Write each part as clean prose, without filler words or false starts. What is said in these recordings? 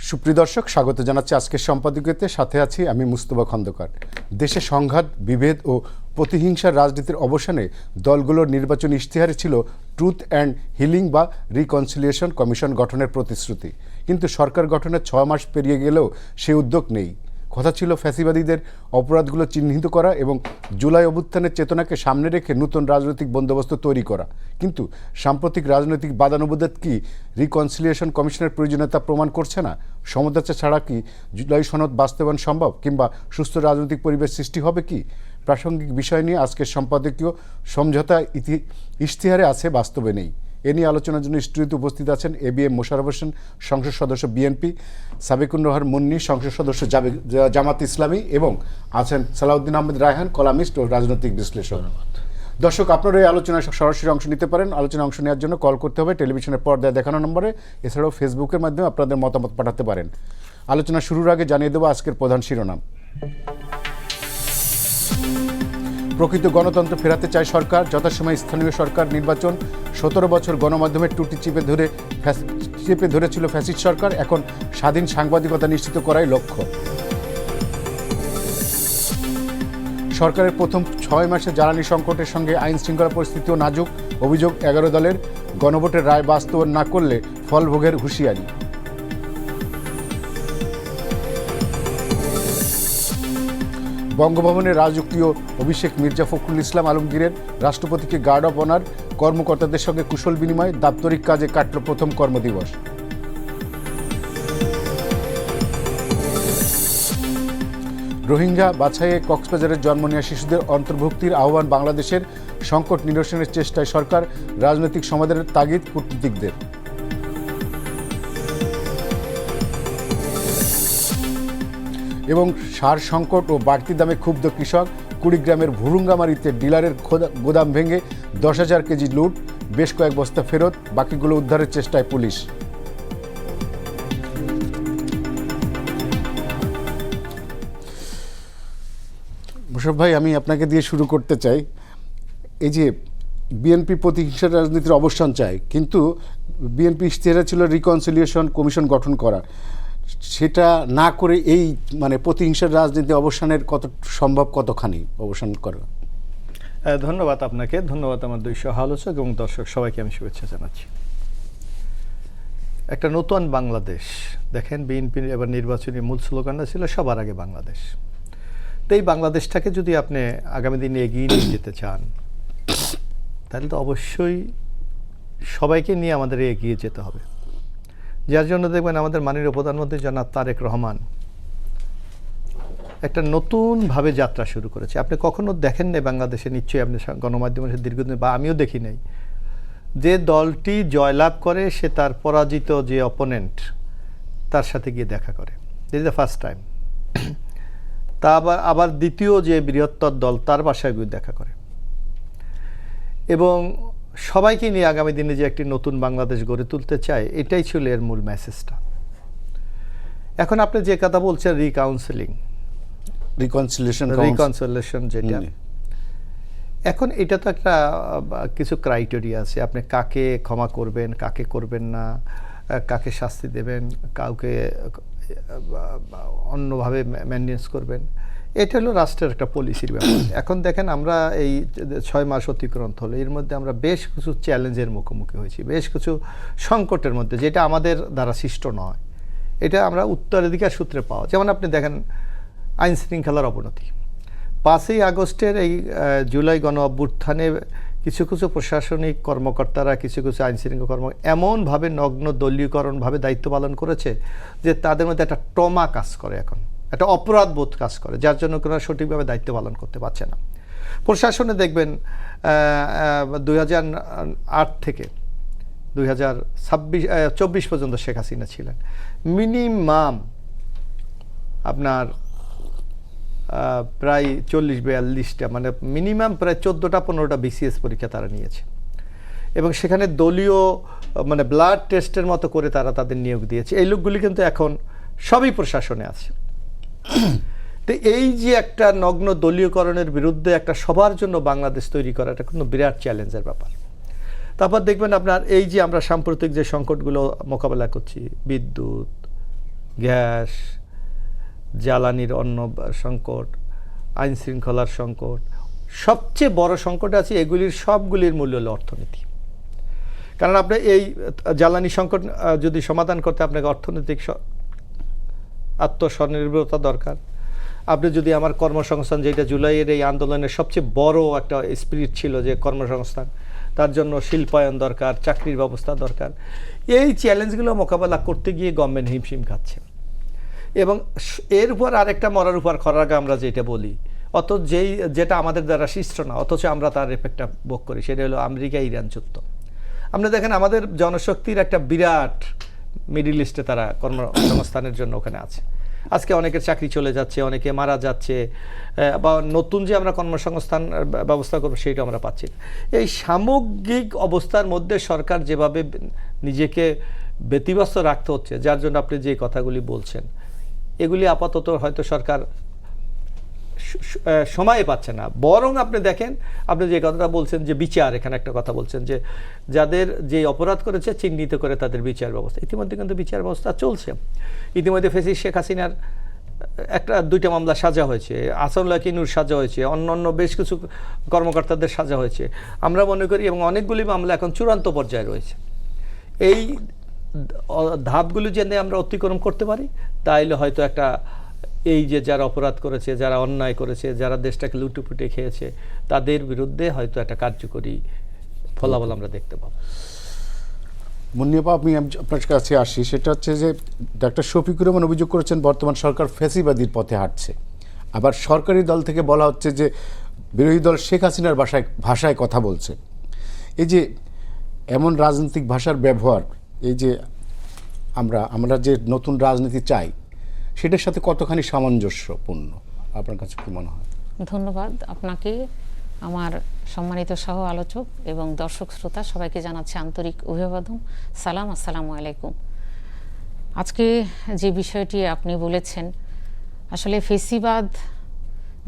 সুপ্রিয় দর্শক, স্বাগত জানাচ্ছি আজকের সম্পাদকীয়তে। সাথে আছি আমি মুস্তফা খন্দকার। দেশে সংঘাত, বিভেদ ও প্রতিহিংসার রাজনীতির অবসানে দলগুলোর নির্বাচনী ইশতেহারে ছিল ট্রুথ অ্যান্ড হিলিং বা রিকনসিলিয়েশন কমিশন গঠনের প্রতিশ্রুতি। কিন্তু সরকার গঠনের 6 মাস পেরিয়ে গেলেও সে উদ্যোগ নেই। কথা ছিল ফ্যাসিবাদীদের অপরাধগুলো চিহ্নিত করা এবং জুলাই অভ্যুত্থানের চেতনাকে সামনে রেখে নতুন রাজনৈতিক বন্দোবস্ত তৈরি করা। কিন্তু সাম্প্রতিক রাজনৈতিক বাদানুবাদ কি রিকনসিলিয়েশন কমিশনের প্রয়োজনীয়তা প্রমাণ করছে না? সমঝোতা ছাড়া কি জুলাই সনদ বাস্তবায়ন সম্ভব, কিংবা সুস্থ রাজনৈতিক পরিবেশ সৃষ্টি হবে কি? প্রাসঙ্গিক বিষয় নিয়ে আজকের সম্পাদকীয় সমঝোতা ইশতেহারে আছে, বাস্তবে নেই। এ নিয়ে আলোচনার জন্য স্টুডিওতে উপস্থিত আছেন এবিএম মোশাররফ হোসেন, সংসদ সদস্য বিএনপি, সাবেকুন রোহার মুন্নি, সংসদ সদস্য জামাত ইসলামী, এবং আছেন সালাউদ্দিন আহমেদ রায়হান, কলামিস্ট ও রাজনৈতিক বিশ্লেষক। দর্শক, আপনারা এই আলোচনায় সরাসরি অংশ নিতে পারেন। আলোচনায় অংশ নেওয়ার জন্য কল করতে হবে টেলিভিশনের পর্দায় দেখানো নম্বরে। এছাড়াও ফেসবুকের মাধ্যমে আপনাদের মতামত পাঠাতে পারেন। আলোচনা শুরুর আগে জানিয়ে দেবো আজকের প্রধান শিরোনাম। প্রকৃত গণতন্ত্র ফেরাতে চায় সরকার, যথাসময়ে স্থানীয় সরকার নির্বাচন। 17 বছর গণমাধ্যমের টুটি চেপে ধরেছিল ফ্যাসিস্ট সরকার, এখন স্বাধীন সাংবাদিকতা নিশ্চিত করাই লক্ষ্য। সরকারের প্রথম 6 মাসে জ্বালানি সংকটের সঙ্গে আইন শৃঙ্খলা পরিস্থিতিও নাজুক। অভিযোগ 11 দলের, গণভোটের রায় বাস্তবায়ন না করলে ফল ভোগের হুঁশিয়ারি। বঙ্গভবনের রাজকীয় অভিষেক মির্জা ফখরুল ইসলাম আলমগীরের, রাষ্ট্রপতিকে গার্ড অব অনার, কর্মকর্তাদের সঙ্গে কুশল বিনিময়, দাপ্তরিক কাজে কাটল প্রথম কর্মদিবস। রোহিঙ্গা বাছাইয়ে কক্সবাজারের জন্ম নেওয়া শিশুদের অন্তর্ভুক্তির আহ্বান বাংলাদেশের, সংকট নিরসনের চেষ্টায় সরকার, রাজনৈতিক সমাধানের তাগিদ কূটনীতিকদের। এবং সার সংকট ও বাড়তি দামে ক্ষুব্ধ কৃষক, কুড়িগ্রামের ভুরুঙ্গামারিতে ডিলারের গোদাম ভেঙে 10,000 কেজি লুট, বেশ কয়েক বস্তা ফেরত, বাকিগুলো উদ্ধারের চেষ্টায় পুলিশ। মোশাররফ ভাই, আমি আপনাকে দিয়ে শুরু করতে চাই। এই যে বিএনপি প্রতিহিংসার রাজনীতির অবসান চায়, কিন্তু বিএনপি ইশতেহারে ছিল রিকনসিলিয়েশন কমিশন গঠন করা, সেটা না করে এই প্রতিহিংসার রাজনীতি অবসানের কত সম্ভব, কতখানি অবসান করা? ধন্যবাদ আপনাকে, ধন্যবাদ আমার দুই সহ আলোচক এবং দর্শক সবাইকে আমি শুভেচ্ছা জানাচ্ছি। একটা নতুন বাংলাদেশ, দেখেন বিএনপির এবার নির্বাচনী মূল স্লোগানটা ছিল সবার আগে বাংলাদেশ। তো এই বাংলাদেশটাকে যদি আপনি আগামী দিনে এগিয়ে নিয়ে যেতে চান, তাহলে তো অবশ্যই সবাইকে নিয়ে আমাদের এগিয়ে যেতে হবে। যার জন্য দেখবেন আমাদের মাননীয় প্রধানমন্ত্রী জনাব তারেক রহমান একটা নতুনভাবে যাত্রা শুরু করেছে। আপনি কখনো দেখেন নাই বাংলাদেশে, নিশ্চয়ই আপনি গণমাধ্যমের দীর্ঘদিন, বা আমিও দেখি নাই, যে দলটি জয়লাভ করে সে তার পরাজিত যে অপোনেন্ট তার সাথে গিয়ে দেখা করে। This is the first time. তা আবার দ্বিতীয় যে বৃহত্তর দল তার বাসায় গিয়ে দেখা করে, এবং সবাইকে নিয়ে আগামী দিনে যে একটি নতুন বাংলাদেশ গড়ে তুলতে চায়, এটাই ছিল এর মূল মেসেজটা। এখন আপনি যে কথা বলছেন রিকনসিলিয়েশন যেটা, এখন এটা তো একটা কিছু ক্রাইটেরিয়া আছে। আপনি কাকে ক্ষমা করবেন, কাকে করবেন না, কাকে শাস্তি দেবেন, কাউকে অন্যভাবে ম্যানেজ করবেন, এটা হলো রাষ্ট্রের একটা পলিসির ব্যাপার। এখন দেখেন, আমরা এই 6 মাস অতিক্রান্ত হলো, এর মধ্যে আমরা বেশ কিছু চ্যালেঞ্জের মুখোমুখি হয়েছি, বেশ কিছু সংকটের মধ্যে, যেটা আমাদের দ্বারা সৃষ্ট নয়, এটা আমরা উত্তরাধিকার সূত্রে পাওয়া। যেমন আপনি দেখেন আইন শৃঙ্খলার অবনতি, 5ই আগস্টের এই জুলাই গণ অভ্যুত্থানে কিছু কিছু প্রশাসনিক কর্মকর্তারা, কিছু কিছু আইন শৃঙ্খলা এমনভাবে নগ্ন দলীয়করণভাবে দায়িত্ব পালন করেছে যে তাদের মধ্যে একটা ট্রমা কাজ করে, এখন একটা অপরাধবোধ কাজ করে, যার জন্য কোনো সঠিকভাবে দায়িত্ব পালন করতে পারছে না। প্রশাসনে দেখবেন 2008 থেকে 2024 পর্যন্ত শেখ হাসিনা ছিলেন, মিনিমাম আপনার প্রায় 40-42টা, মিনিমাম প্রায় 14টা-15টা বিসিএস পরীক্ষা তারা নিয়েছে, এবং সেখানে দলীয় ব্লাড টেস্টের মতো করে তারা তাদের নিয়োগ দিয়েছে। এই লোকগুলি কিন্তু এখন সবই প্রশাসনে আছে। তো এই যে একটা নগ্ন দলীয়করণের বিরুদ্ধে একটা সবার জন্য বাংলাদেশ তৈরি করা, এটা কিন্তু বিরাট চ্যালেঞ্জের ব্যাপার। তারপর দেখবেন আপনার এই যে আমরা সাম্প্রতিক যে সংকটগুলো মোকাবেলা করছি, বিদ্যুৎ, গ্যাস, জ্বালানির অন্য সংকট, আইন শৃঙ্খলার সংকট, সবচেয়ে বড় সংকট আছে এগুলির সবগুলির মূল হলো অর্থনীতি। কারণ আপনি এই জ্বালানি সংকট যদি সমাধান করতে আপনাকে অর্থনৈতিক আত্মস্বনির্ভরতা দরকার। আপনি যদি আমার কর্মসংস্থান, যেটা জুলাইয়ের এই আন্দোলনের সবচেয়ে বড় একটা স্পিরিট ছিল যে কর্মসংস্থান, তার জন্য শিল্পায়ন দরকার, চাকরির ব্যবস্থা দরকার। এই চ্যালেঞ্জগুলো মোকাবেলা করতে গিয়ে গভর্নমেন্ট হিমশিম খাচ্ছে। এবং এর উপর আরেকটা মরার উপর খরাগা আমরা যেটা বলি, যেটা আমাদের দ্বারা সৃষ্ট না, অথচ আমরা তার এফেক্টটা ভোগ করি, সেটা হলো আমেরিকা ইরান যুদ্ধ। আপনি দেখেন আমাদের জনশক্তির একটা বিরাট মিডল ইস্টে তারা কর্মসংস্থানের জন্য ওখানে আছে। আজকে অনেকের চাকরি চলে যাচ্ছে, অনেকে মারা যাচ্ছে, বা নতুন যে আমরা কর্মসংস্থান ব্যবস্থা করবো সেইটা আমরা পাচ্ছি না। এই সামগ্রিক অবস্থার মধ্যে সরকার যেভাবে নিজেকে ব্যতিব্যস্ত রাখতে হচ্ছে, যার জন্য আপনি যে কথাগুলি বলছেন, এগুলি আপাতত হয়তো সরকার সময় পাচ্ছে না। বরং আপনি দেখেন, আপনি যে কথাটা বলছেন যে বিচার, এখানে একটা কথা বলছেন যে যাদের যে অপরাধ করেছে চিহ্নিত করে তাদের বিচার ব্যবস্থা, ইতিমধ্যে কিন্তু বিচার ব্যবস্থা চলছে। ইতিমধ্যে ফেসিস শেখ হাসিনার দুইটা মামলা সাজা হয়েছে, আসাদুল্লাহ কিনুর সাজা হয়েছে, অন্যান্য বেশ কিছু কর্মকর্তাদের সাজা হয়েছে আমরা মনে করি, এবং অনেকগুলি মামলা এখন চূড়ান্ত পর্যায়ে রয়েছে। এই ধাপগুলি যদি আমরা অতিক্রম করতে পারি, তাহলে হয়তো একটা এই যে যারা অপরাধ করেছে, যারা অন্যায় করেছে, যারা দেশটাকে লুটেপুটে খেয়েছে, তাদের বিরুদ্ধে হয়তো একটা কার্যকরী ফলাফল আমরা দেখতে পাবো। মুন্নিয়াপা, আমি আপনার কাছে আসি। সেটা হচ্ছে যে ডাক্তার শফিকুর রহমান অভিযোগ করেছেন বর্তমান সরকার ফ্যাসিবাদীর পথে হাঁটছে। আবার সরকারি দল থেকে বলা হচ্ছে যে বিরোধী দল শেখ হাসিনার ভাষায় কথা বলছে। এই যে এমন রাজনৈতিক ভাষার ব্যবহার, এই যে আমরা যে নতুন রাজনীতি চাই, সেটার সাথে কতখানি সামঞ্জস্যপূর্ণ আপনার কাছে কি মনে হয়? ধন্যবাদ আপনাকে, আমার সম্মানিত সহ আলোচক এবং দর্শক শ্রোতা সবাইকে জানাচ্ছি আন্তরিক অভিবাদন, সালাম, আসসালামু আলাইকুম। আজকে যে বিষয়টি আপনি বলেছেন, আসলে ফেসিবাদ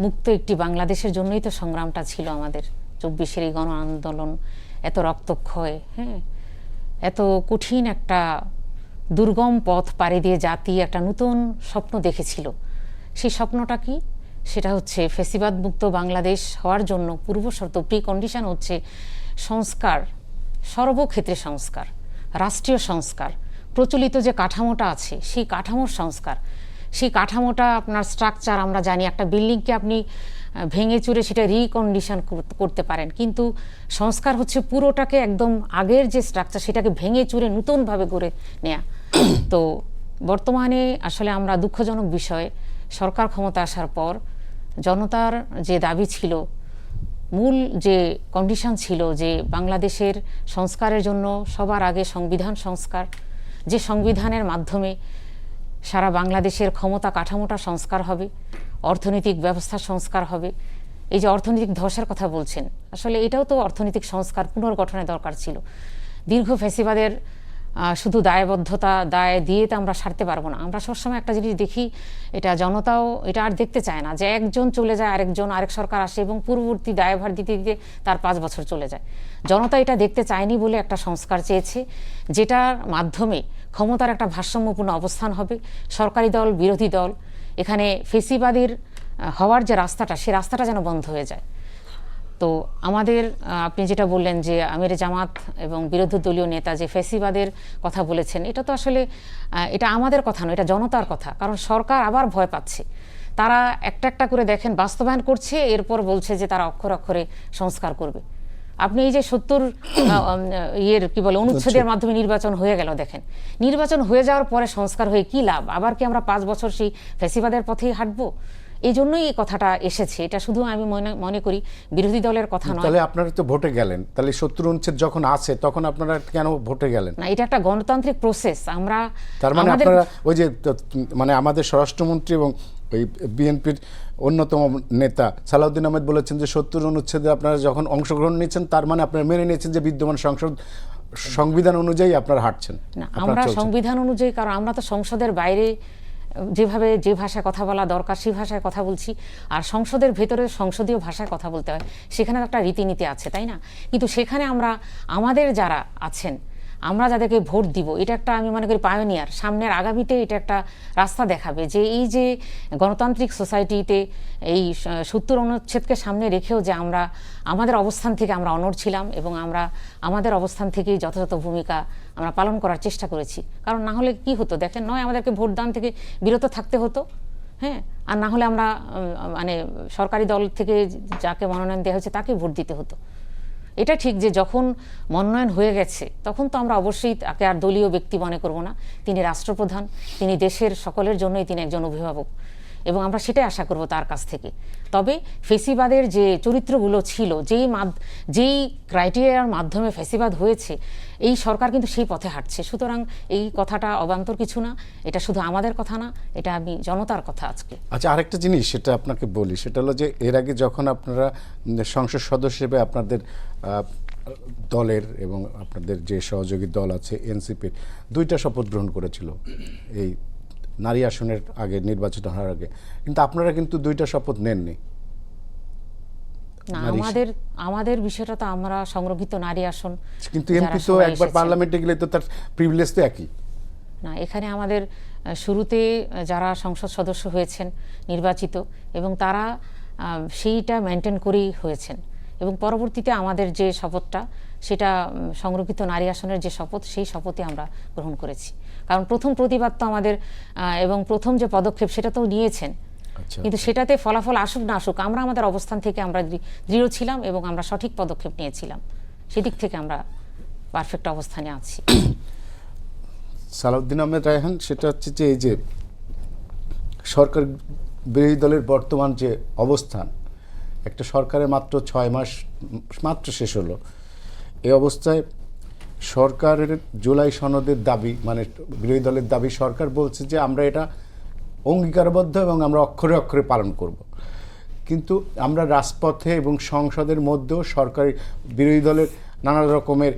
মুক্ত একটি বাংলাদেশের জন্যই তো সংগ্রামটা ছিল আমাদের। 24-এর এই গণ আন্দোলন, এত রক্তক্ষয়, এত কঠিন একটা দুর্গম পথ পাড়ি দিয়ে জাতি একটা নতুন স্বপ্ন দেখেছিল। সেই স্বপ্নটা কি? সেটা হচ্ছে ফেসিবাদ মুক্ত বাংলাদেশ হওয়ার জন্য পূর্বশর্ত, প্রি কন্ডিশন হচ্ছে সংস্কার, সর্বক্ষেত্রে সংস্কার, রাষ্ট্রীয় সংস্কার, প্রচলিত যে কাঠামোটা আছে সেই কাঠামোর সংস্কার। সেই কাঠামোটা আপনার স্ট্রাকচার, আমরা জানি একটা বিল্ডিংকে আপনি ভেঙে চুরে সেটা রিকন্ডিশন করতে পারেন, কিন্তু সংস্কার হচ্ছে পুরোটাকে একদম আগের যে স্ট্রাকচার সেটাকে ভেঙে চুরে নতুনভাবে গড়ে নেয়া। তো বর্তমানে আসলে আমরা দুঃখজনক বিষয়, সরকার ক্ষমতা আসার পর জনতার যে দাবি ছিল, মূল যে কন্ডিশন ছিল যে বাংলাদেশের সংস্কারের জন্য সবার আগে সংবিধান সংস্কার, যে সংবিধানের মাধ্যমে সারা বাংলাদেশের ক্ষমতা কাঠামোটা সংস্কার হবে, অর্থনৈতিক ব্যবস্থা সংস্কার হবে। এই যে অর্থনৈতিক ধসের কথা বলছেন, আসলে এটাও তো অর্থনৈতিক সংস্কার পুনর্গঠনের দরকার ছিল। দীর্ঘ ফ্যাসিবাদের শুধু দায়বদ্ধতা, দায় দিয়ে তো আমরা সারতে পারবো না। আমরা সবসময় একটা জিনিস দেখি, এটা জনতাও এটা আর দেখতে চায় না, যে একজন চলে যায়, আরেক সরকার আসে এবং পূর্ববর্তী দায়ভার দিতে দিতে তার 5 বছর চলে যায়। জনতা এটা দেখতে চায়নি বলে একটা সংস্কার চেয়েছে, যেটার মাধ্যমে ক্ষমতার একটা ভারসাম্যপূর্ণ অবস্থান হবে। সরকারি দল, বিরোধী দল, এখানে ফেসিবাদীর হওয়ার যে রাস্তাটা, সেই রাস্তাটা যেন বন্ধ হয়ে যায়। তো আমাদের, আপনি যেটা বললেন যে আমির জামাত এবং বিরোধী দলীয় নেতা যে ফেসিবাদের কথা বলেছেন, এটা তো আসলে এটা আমাদের কথা নয়, এটা জনতার কথা। কারণ সরকার আবার ভয় পাচ্ছে, তারা একটা একটা করে দেখেন বাস্তবায়ন করছে, এরপর বলছে যে তারা অক্ষরে অক্ষরে সংস্কার করবে। আপনি এই যে 70 অনুচ্ছেদের মাধ্যমে নির্বাচন হয়ে গেল, দেখেন নির্বাচন হয়ে যাওয়ার পরে সংস্কার হয়ে কি লাভ? আবার কি আমরা 5 বছর সেই ফ্যাসিবাদের পথেই হাঁটবো? এই জন্যই এই কথাটা এসেছে। এটা শুধু আমি মনে করি বিরোধী দলের কথা নয়। তাহলে আপনারা তো ভোটে গেলেন, তাহলে 70 অনুচ্ছেদ যখন আছে তখন আপনারা কেন ভোটে গেলেন না? এটা একটা গণতান্ত্রিক প্রসেস। আমরা তার মানে আপনারা ওই যে মানে আমাদের স্বরাষ্ট্রমন্ত্রী এবং ওই বিএনপির অন্যতম নেতা সালাউদ্দিন আহমেদ বলেছেন যে 70 অনুচ্ছেদে আপনারা যখন অংশগ্রহণ নিচ্ছেন, তার মানে আপনারা মেনে নিয়েছেন যে বিদ্যমান সংবিধান অনুযায়ী আপনারা হাঁটছেন না। আমরা সংবিধান অনুযায়ী, কারণ আমরা তো সংসদের বাইরে যেভাবে যে ভাষায় কথা বলা দরকার সেই ভাষায় কথা বলছি, আর সংসদের ভেতরে সংসদীয় ভাষায় কথা বলতে হয়, সেখানে একটা রীতিনীতি আছে, তাই না? কিন্তু সেখানে আমরা আমাদের যারা আছেন, আমরা যাদেরকে ভোট দিব এটা একটা আমি মনে করি পায়োনিয়ার, সামনের আগামীতে এটা একটা রাস্তা দেখাবে যে এই যে গণতান্ত্রিক সোসাইটিতে এই 70 অনুচ্ছেদকে সামনে রেখেও যে আমরা আমাদের অবস্থান থেকে আমরা অনড় ছিলাম এবং আমরা আমাদের অবস্থান থেকেই যথাযথ ভূমিকা আমরা পালন করার চেষ্টা করেছি। কারণ না হলে কি হতো দেখেন, নয় আমাদেরকে ভোটদান থেকে বিরত থাকতে হতো, হ্যাঁ, আর না হলে আমরা মানে সরকারি দল থেকে যাকে মনোনয়ন দেওয়া হয়েছে তাকে ভোট দিতে হতো। এটা ঠিক যে যখন মনোনয়ন হয়ে গেছে তখন তো আমরা অবশ্যই তাকে আর দলীয় ব্যক্তি মনে করব না, তিনি রাষ্ট্রপ্রধান, তিনি দেশের সকলের জন্যই তিনি একজন অভিভাবক এবং আমরা সেটাই আশা করব তার কাছ থেকে। তবে ফেসিবাদের যে চরিত্রগুলো ছিল, যেই ক্রাইটেরিয়ার মাধ্যমে ফেসিবাদ হয়েছে, এই সরকার কিন্তু সেই পথে হাঁটছে। সুতরাং এই কথাটা অবান্তর কিছু না, এটা শুধু আমাদের কথা না, এটা আমি জনতার কথা আজকে। আচ্ছা, আরেকটা জিনিস সেটা আপনাকে বলি, সেটা হলো যে এর আগে যখন আপনারা সংসদ সদস্য হিসেবে আপনাদের দলের এবং আপনাদের যে সহযোগী দল আছে এনসিপির 2টা শপথ গ্রহণ করেছিল এই নারী আসনের আগে, নির্বাচিত হওয়ার আগে, কিন্তু আপনারা কিন্তু 2টা শপথ নেননি। না, আমাদের বিষয়টা তো আমরা সংরক্ষিত নারী আসন, কিন্তু এমপি তো একবার পার্লামেন্টে গেলে তো তার প্রিভিলেজ তো একই না। এখানে আমাদের শুরুতে যারা সংসদ সদস্য হয়েছেন নির্বাচিত এবং তারা সেইটা মেনটেন করেই হয়েছেন এবং পরবর্তীতে আমাদের যে শপথটা সেটা সংরক্ষিত নারী আসনের যে শপথ, সেই শপথে আমরা গ্রহণ করেছি। কারণ প্রথম প্রতিবাদ তো আমাদের এবং প্রথম যে পদক্ষেপ সেটা তো নিয়েছেন, কিন্তু সেটাতে ফলাফল আসুক না আসুক আমরা আমাদের অবস্থান থেকে আমরা দৃঢ় ছিলাম এবং আমরা সঠিক পদক্ষেপ নিয়েছিলাম, সেদিক থেকে আমরা পারফেক্ট অবস্থানে আছি। সালাউদ্দিন আহমেদ রায়হান, সেটা হচ্ছে যে এই যে সরকার বিরোধী দলের বর্তমান যে অবস্থান, একটা সরকারের মাত্র 6 মাস মাত্র শেষ হলো, এই অবস্থায় সরকারের জুলাই সনদের দাবি, মানে বিরোধী দলের দাবি, সরকার বলছে যে আমরা এটা অঙ্গীকারবদ্ধ এবং আমরা অক্ষরে অক্ষরে পালন করব। কিন্তু আমরা রাজপথে এবং সংসদের মধ্যেও সরকারি বিরোধী দলের নানা রকমের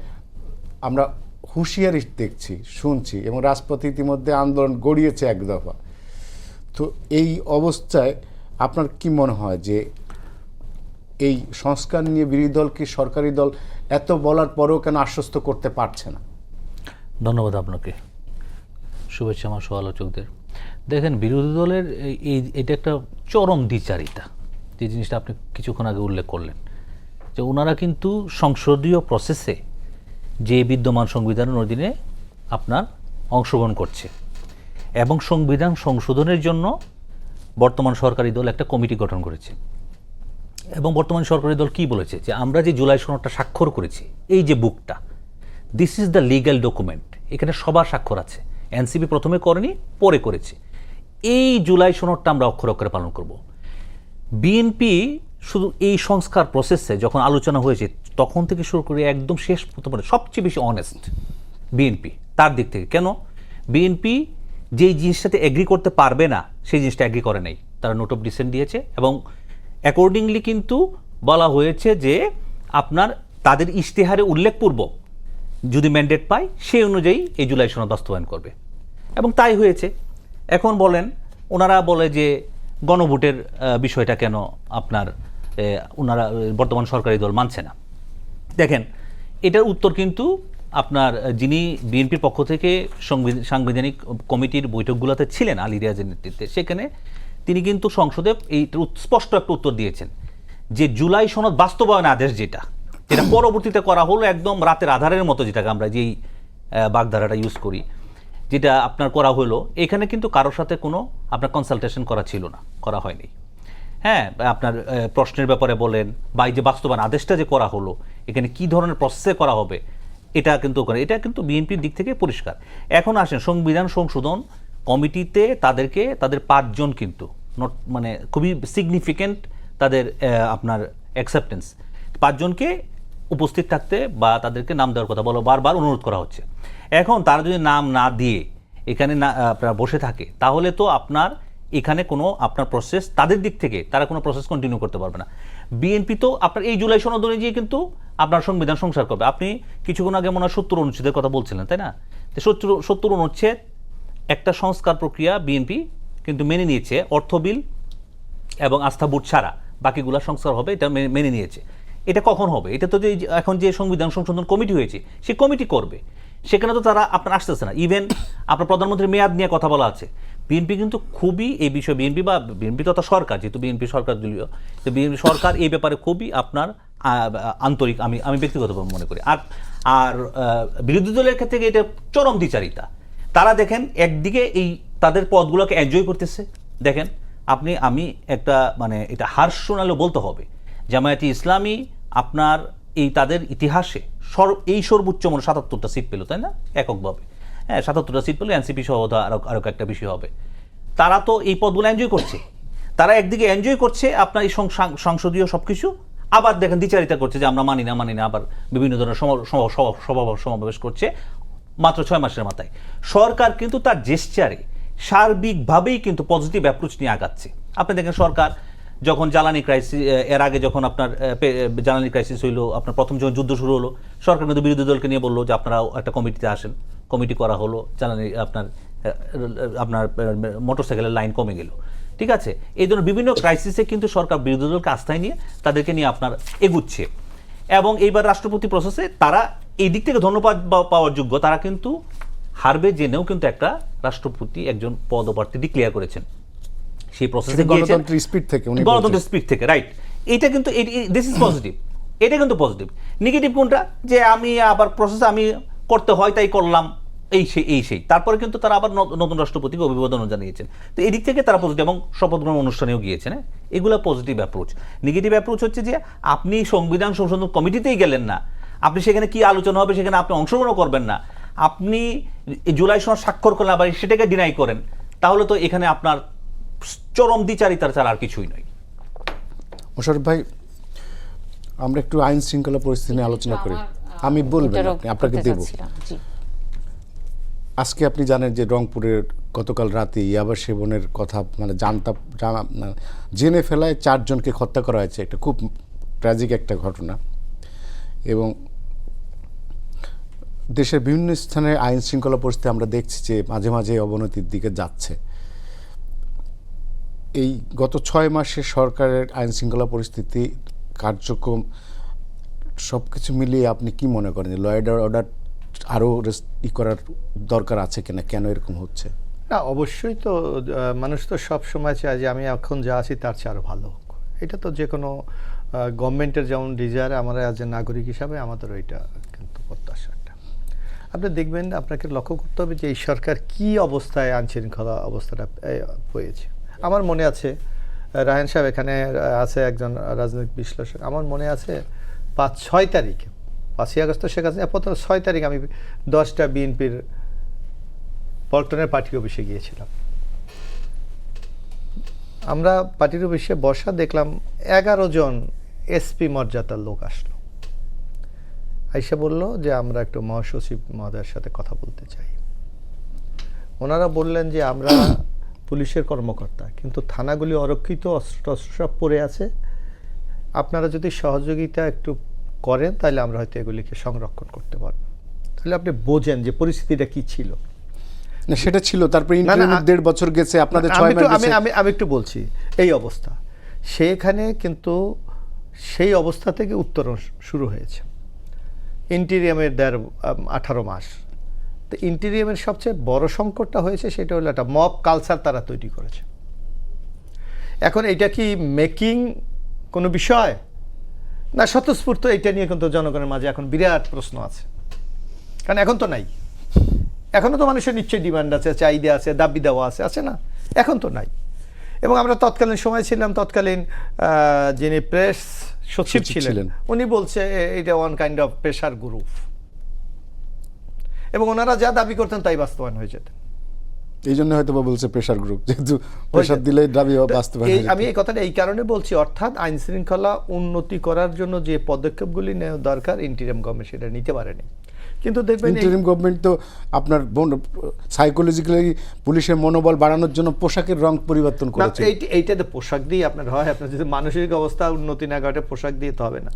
আমরা হুঁশিয়ারি দেখছি, শুনছি এবং রাজপথে ইতিমধ্যে আন্দোলন গড়িয়েছে এক দফা। তো এই অবস্থায় আপনার কি মনে হয় যে এই সংস্কার নিয়ে বিরোধী দলকে সরকারি দল এত বলার পরেও কেন আশ্বস্ত করতে পারছে না? ধন্যবাদ আপনাকে, শুভেচ্ছা আমার সহ-আলোচকদের। দেখেন, বিরোধী দলের এটা একটা চরম দ্বিচারিতা, যে জিনিসটা আপনি কিছুক্ষণ আগে উল্লেখ করলেন, যে ওনারা কিন্তু সংসদীয় প্রসেসে যে বিদ্যমান সংবিধানের অধীনে আপনার অংশগ্রহণ করছে এবং সংবিধান সংশোধনের জন্য বর্তমান সরকারি দল একটা কমিটি গঠন করেছে এবং বর্তমান সরকারি দল কি বলেছে, যে আমরা যে জুলাই সনদটা স্বাক্ষর করেছি, এই যে বুকটা, this is the legal document, এখানে সবার স্বাক্ষর আছে, এনসিপি প্রথমে করেনি, পরে করেছে, এই জুলাই সনদটা আমরা অক্ষরে অক্ষরে পালন করব। বিএনপি শুধু এই সংস্কার প্রসেসে যখন আলোচনা হয়েছে তখন থেকে শুরু করে একদম শেষ পর্যন্ত সবচেয়ে বেশি অনেস্ট বিএনপি তার দিক থেকে। কেন? বিএনপি যেই জিনিসটাতে এগ্রি করতে পারবে না সেই জিনিসটা এগ্রি করে নাই, তারা নোট অফ ডিসেন্ট দিয়েছে এবং অ্যাকর্ডিংলি কিন্তু বলা হয়েছে যে আপনার তাদের ইশতেহারে উল্লেখপূর্বক যদি ম্যান্ডেট পায় সেই অনুযায়ী এই জুলাই সনদ বাস্তবায়ন করবে এবং তাই হয়েছে। এখন বলেন, ওনারা বলে যে গণভোটের বিষয়টা কেন আপনার ওনারা বর্তমান সরকারি দল মানছে না। দেখেন, এটার উত্তর কিন্তু আপনার যিনি বিএনপির পক্ষ থেকে সাংবিধানিক কমিটির বৈঠকগুলোতে ছিলেন আলী রিয়াজের নেতৃত্বে, সেখানে তিনি কিন্তু সংসদে এই স্পষ্ট একটা উত্তর দিয়েছেন যে জুলাই সনদ বাস্তবায়ন আদেশ যেটা পরবর্তীতে করা হলো একদম রাতের আধারের মতো, যেটাকে আমরা যেই বাগধারাটা ইউজ করি, যেটা আপনার করা হলো, এখানে কিন্তু কারোর সাথে কোনো আপনার কনসালটেশন করা ছিল না, করা হয়নি। হ্যাঁ, আপনার প্রশ্নের ব্যাপারে বলেন বা এই যে বাস্তবায়ন আদেশটা যে করা হলো, এখানে কি ধরনের প্রসেসে করা হবে, এটা কিন্তু বিএনপির দিক থেকে পরিষ্কার। এখন আসেন সংবিধান সংশোধন কমিটিতে তাদের 5 জন কিন্তু মানে খুবই সিগনিফিক্যান্ট তাদের আপনার অ্যাকসেপ্টেন্স, 5 জনকে উপস্থিত থাকতে বা তাদেরকে নাম দেওয়ার কথা বলো বারবার অনুরোধ করা হচ্ছে। এখন তারা যদি নাম না দিয়ে এখানে না আপনারা বসে থাকে, তাহলে তো আপনার এখানে কোনো আপনার প্রসেস তাদের দিক থেকে তারা কোনো প্রসেস কন্টিনিউ করতে পারবে না। বিএনপি তো আপনার এই জুলাই সনদ অনুযায়ী কিন্তু আপনার সংবিধান সংস্কার করবে। আপনি কিছুক্ষণ আগে মনে হয় 70 অনুচ্ছেদের কথা বলছিলেন, তাই না? 70 অনুচ্ছেদ একটা সংস্কার প্রক্রিয়া বিএনপি কিন্তু মেনে নিয়েছে, অর্থ বিল এবং আস্থা ভোট ছাড়া বাকিগুলা সংস্কার হবে, এটা মেনে নিয়েছে। এটা কখন হবে? এটা তো যে এখন যে সংবিধান সংশোধন কমিটি হয়েছে সেই কমিটি করবে। সেখানে তো তারা আপনার আসতেছে না। ইভেন আপনার প্রধানমন্ত্রীর মেয়াদ নিয়ে কথা বলা আছে। বিএনপি কিন্তু খুবই এই বিষয়ে, বিএনপি তথা সরকার, যেহেতু বিএনপি সরকার দলীয়, তো বিএনপি সরকার এই ব্যাপারে খুবই আপনার আন্তরিক, আমি ব্যক্তিগতভাবে মনে করি। আর বিরোধী দলের ক্ষেত্রে এটা চরম দ্বিচারিতা। তারা দেখেন একদিকে এই তাদের পদগুলোকে এনজয় করতেছে। দেখেন আমি একটা মানে এটা হার শোনালেও বলতে হবে, জামায়াতে ইসলামী আপনার এই তাদের ইতিহাসে এই সর্বোচ্চ ৭৭টা সিট পেল, তাই না, এককভাবে। হ্যাঁ, ৭৭টা সিট পেল, এনসিপি সহ আরো একটা বিষয় হবে। তারা তো এই পদগুলো এনজয় করছে। তারা একদিকে এনজয় করছে আপনার এই সংসদীয় সবকিছু, আবার দেখেন দ্বিচারিতা করছে যে আমরা মানি না, আবার বিভিন্ন ধরনের সমাবেশ করছে মাত্র 6 মাসের মাথায়। সরকার কিন্তু তার জেস্চারে সার্বিকভাবেই কিন্তু পজিটিভ অ্যাপ্রোচ নিয়ে আগাচ্ছে। আপনি দেখেন সরকার যখন জ্বালানি ক্রাইসিস, এর আগে যখন আপনার জ্বালানি ক্রাইসিস হইলো, আপনার প্রথম যখন যুদ্ধ শুরু হলো, সরকার কিন্তু বিরোধী দলকে নিয়ে বললো যে আপনারা একটা কমিটিতে আসেন। কমিটি করা হলো, জ্বালানি আপনার মোটরসাইকেলের লাইন কমে গেল। ঠিক আছে, এই ধরনের বিভিন্ন ক্রাইসিসে কিন্তু সরকার বিরোধী দলকে আস্থায় নিয়ে তাদেরকে নিয়ে আপনার এগুচ্ছে। এবং এইবার রাষ্ট্রপতি প্রসেসে তারা এই দিক থেকে ধন্যবাদ পাওয়ার যোগ্য। তারা কিন্তু হারবে জেনেও কিন্তু একটা রাষ্ট্রপতি একজন পদপ্রার্থী ডিক্লেয়ার করেছেন। সেই প্রসেসে গণতন্ত্রের স্পিড থেকে রাইট। এটা কিন্তু দিস ইজ পজিটিভ। এটা কিন্তু পজিটিভ। নেগেটিভ কোনটা, যে আমি আবার প্রসেস আমি করতে হয় তাই করলাম, এই সেই তারপরে কিন্তু তারা আবার নতুন রাষ্ট্রপতিকে অভিবাদন জানিয়েছেন। তো এই দিক থেকে তারা পজিটিভ, এবং শপথ গ্রহণ অনুষ্ঠানেও গিয়েছেন। এগুলো পজিটিভ অ্যাপ্রোচ। নেগেটিভ অ্যাপ্রোচ হচ্ছে যে আপনি সংবিধান সংশোধন কমিটিতেই গেলেন না, আপনি সেখানে কি আলোচনা হবে সেখানে আপনি অংশগ্রহণ করবেন না, আপনি জুলাই সনদ স্বাক্ষর করলেন আবার সেটাকে ডিনাই করেন, তাহলে তো এখানে আপনার চরম দ্বিচারিতার ছাড়া আর কিছুই নয়। মোশাররফ ভাই, আমরা একটু আইন শৃঙ্খলা পরিস্থিতি নিয়ে আলোচনা করি। আমি বলবেন, আপনাকে দেব। আজকে আপনি জানেন যে রংপুরের গতকাল রাতে ইয়াবা সেবনের কথা মানে জেনে ফেলায় 4 জনকে হত্যা করা হয়েছে। একটা খুব ট্র্যাজিক একটা ঘটনা। এবং দেশের বিভিন্ন স্থানে আইন শৃঙ্খলা পরিস্থিতি আমরা দেখছি যে মাঝে মাঝে অবনতির দিকে যাচ্ছে। এই গত 6 মাসে সরকারের আইন শৃঙ্খলা পরিস্থিতি, কার্যক্রম সব কিছু মিলিয়ে আপনি কি মনে করেন, ল অ্যান্ড অর্ডার আরও করার দরকার আছে কিনা, কেন এরকম হচ্ছে? না, অবশ্যই তো মানুষ তো সব সময় চায় যে আমি এখন যা আছি তার চেয়ে আরও ভালো হোক। এটা তো যে কোনো গভর্নমেন্টের যেমন ডিজায়ার, আমরা অ্যাজ এ নাগরিক হিসাবে আমাদেরও এটা কিন্তু প্রত্যাশাটা। আপনি দেখবেন, আপনাকে লক্ষ্য করতে হবে যে এই সরকার কি অবস্থায় আইনশৃঙ্খলা অবস্থাটা হয়েছে। আমার মনে আছে, রায়হান সাহেব এখানে আছে একজন রাজনৈতিক বিশ্লেষক, আমার মনে আছে 5-6 তারিখে, 5ই আগস্ট শেখ হাসিনা 6 তারিখ আমি 10টা বিএনপির পল্টনের পার্টি অফিসে গিয়েছিলাম। আমরা পার্টির অফিসে বসা দেখলাম 11 জন এসপি মর্যাদার লোক আসলো, আইসা বলল যে আমরা একটু মহাসচিব মহোদয়ের সাথে কথা বলতে চাই। ওনারা বললেন যে আমরা পুলিশের কর্মকর্তা, কিন্তু থানাগুলি অরক্ষিত, অস্ত্র সব পড়ে আছে, আপনারা যদি সহযোগিতা একটু করেন তাহলে আমরা হয়তো এগুলিকে সংরক্ষণ করতে পারবো। তাহলে আপনি বোঝেন যে পরিস্থিতিটা কি ছিল। না, সেটা ছিল। তারপরে 1.5 বছর গেছে, আপনাদের 6 মাস গেছে। আমি একটু বলছি, এই অবস্থা সেখানে কিন্তু সেই অবস্থা থেকে উত্তরণ শুরু হয়েছে। ইন্টিরিয়ামের 18 মাস। তো ইন্টিরিয়ামের সবচেয়ে বড় সংকটটা হয়েছে সেটা হলো একটা মব কালচার তারা তৈরি করেছে। এখন এটা কি মেকিং কোনো বিষয় না স্বতঃস্ফূর্ত, এটা নিয়ে কিন্তু জনগণের মাঝে এখন বিরাট প্রশ্ন আছে। কারণ এখন তো নাই, এখনও তো মানুষের নিশ্চয়ই ডিমান্ড আছে, চাহিদা আছে, দাবি দেওয়া আছে না? এখন তো নাই। এবং আমরা তৎকালীন সময় ছিলাম, তৎকালীন যিনি প্রেস সচিব ছিলেন উনি বলছে এটা one kind of pressure group, এবং ওনারা যা দাবি করতেন তাই বাস্তবায়ন হয়ে যেত। এই জন্য হয়তো বলছে প্রেশার গ্রুপ, যেহেতু প্রেশার দিলেই দাবি বাস্তবায়ন হয়ে যেত। আমি এই কথাটা এই কারণে বলছি, অর্থাৎ আইন শৃঙ্খলা উন্নতি করার জন্য যে পদক্ষেপগুলি নেওয়া দরকার ইন্টিরিয়াম গভর্নমেন্ট সেটা নিতে পারেনি। কিন্তু দেখবেন ইন্টারিম গভর্নমেন্ট তো আপনার সাইকোলজিক্যালি পুলিশের মনোবল বাড়ানোর জন্য পোশাকের রং পরিবর্তন করেছে। এইটাতে পোশাক দিয়ে আপনার হয়, আপনার যদি মানসিক অবস্থা উন্নতি না ঘটে পোশাক দিয়ে তো হবে না।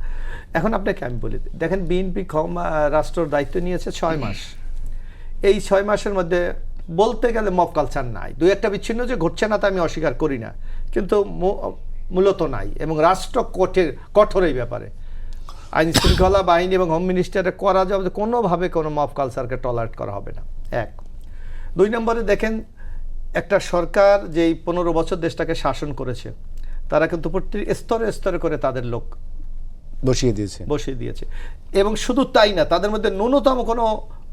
এখন আপনাকে আমি বলি, দেখেন বিএনপি রাষ্ট্রের দায়িত্ব নিয়েছে 6 মাস। এই 6 মাসের মধ্যে বলতে গেলে মব কালচার নাই, 2-1টা বিচ্ছিন্ন যে ঘটছে না তা আমি অস্বীকার করি না, কিন্তু মূলত নাই। এবং রাষ্ট্র কঠোর এই ব্যাপারে আইন শৃঙ্খলা বাহিনী এবং হোম মিনিস্টারে করা যাবে যে কোনোভাবে কোনো মব কালচারকে টলারেট করা হবে না, এক। 2 নম্বরে দেখেন, একটা সরকার যেই 15 বছর দেশটাকে শাসন করেছে, তারা কিন্তু প্রতি স্তরে স্তরে করে তাদের লোক বসিয়ে দিয়েছে। এবং শুধু তাই না, তাদের মধ্যে ন্যূনতম কোনো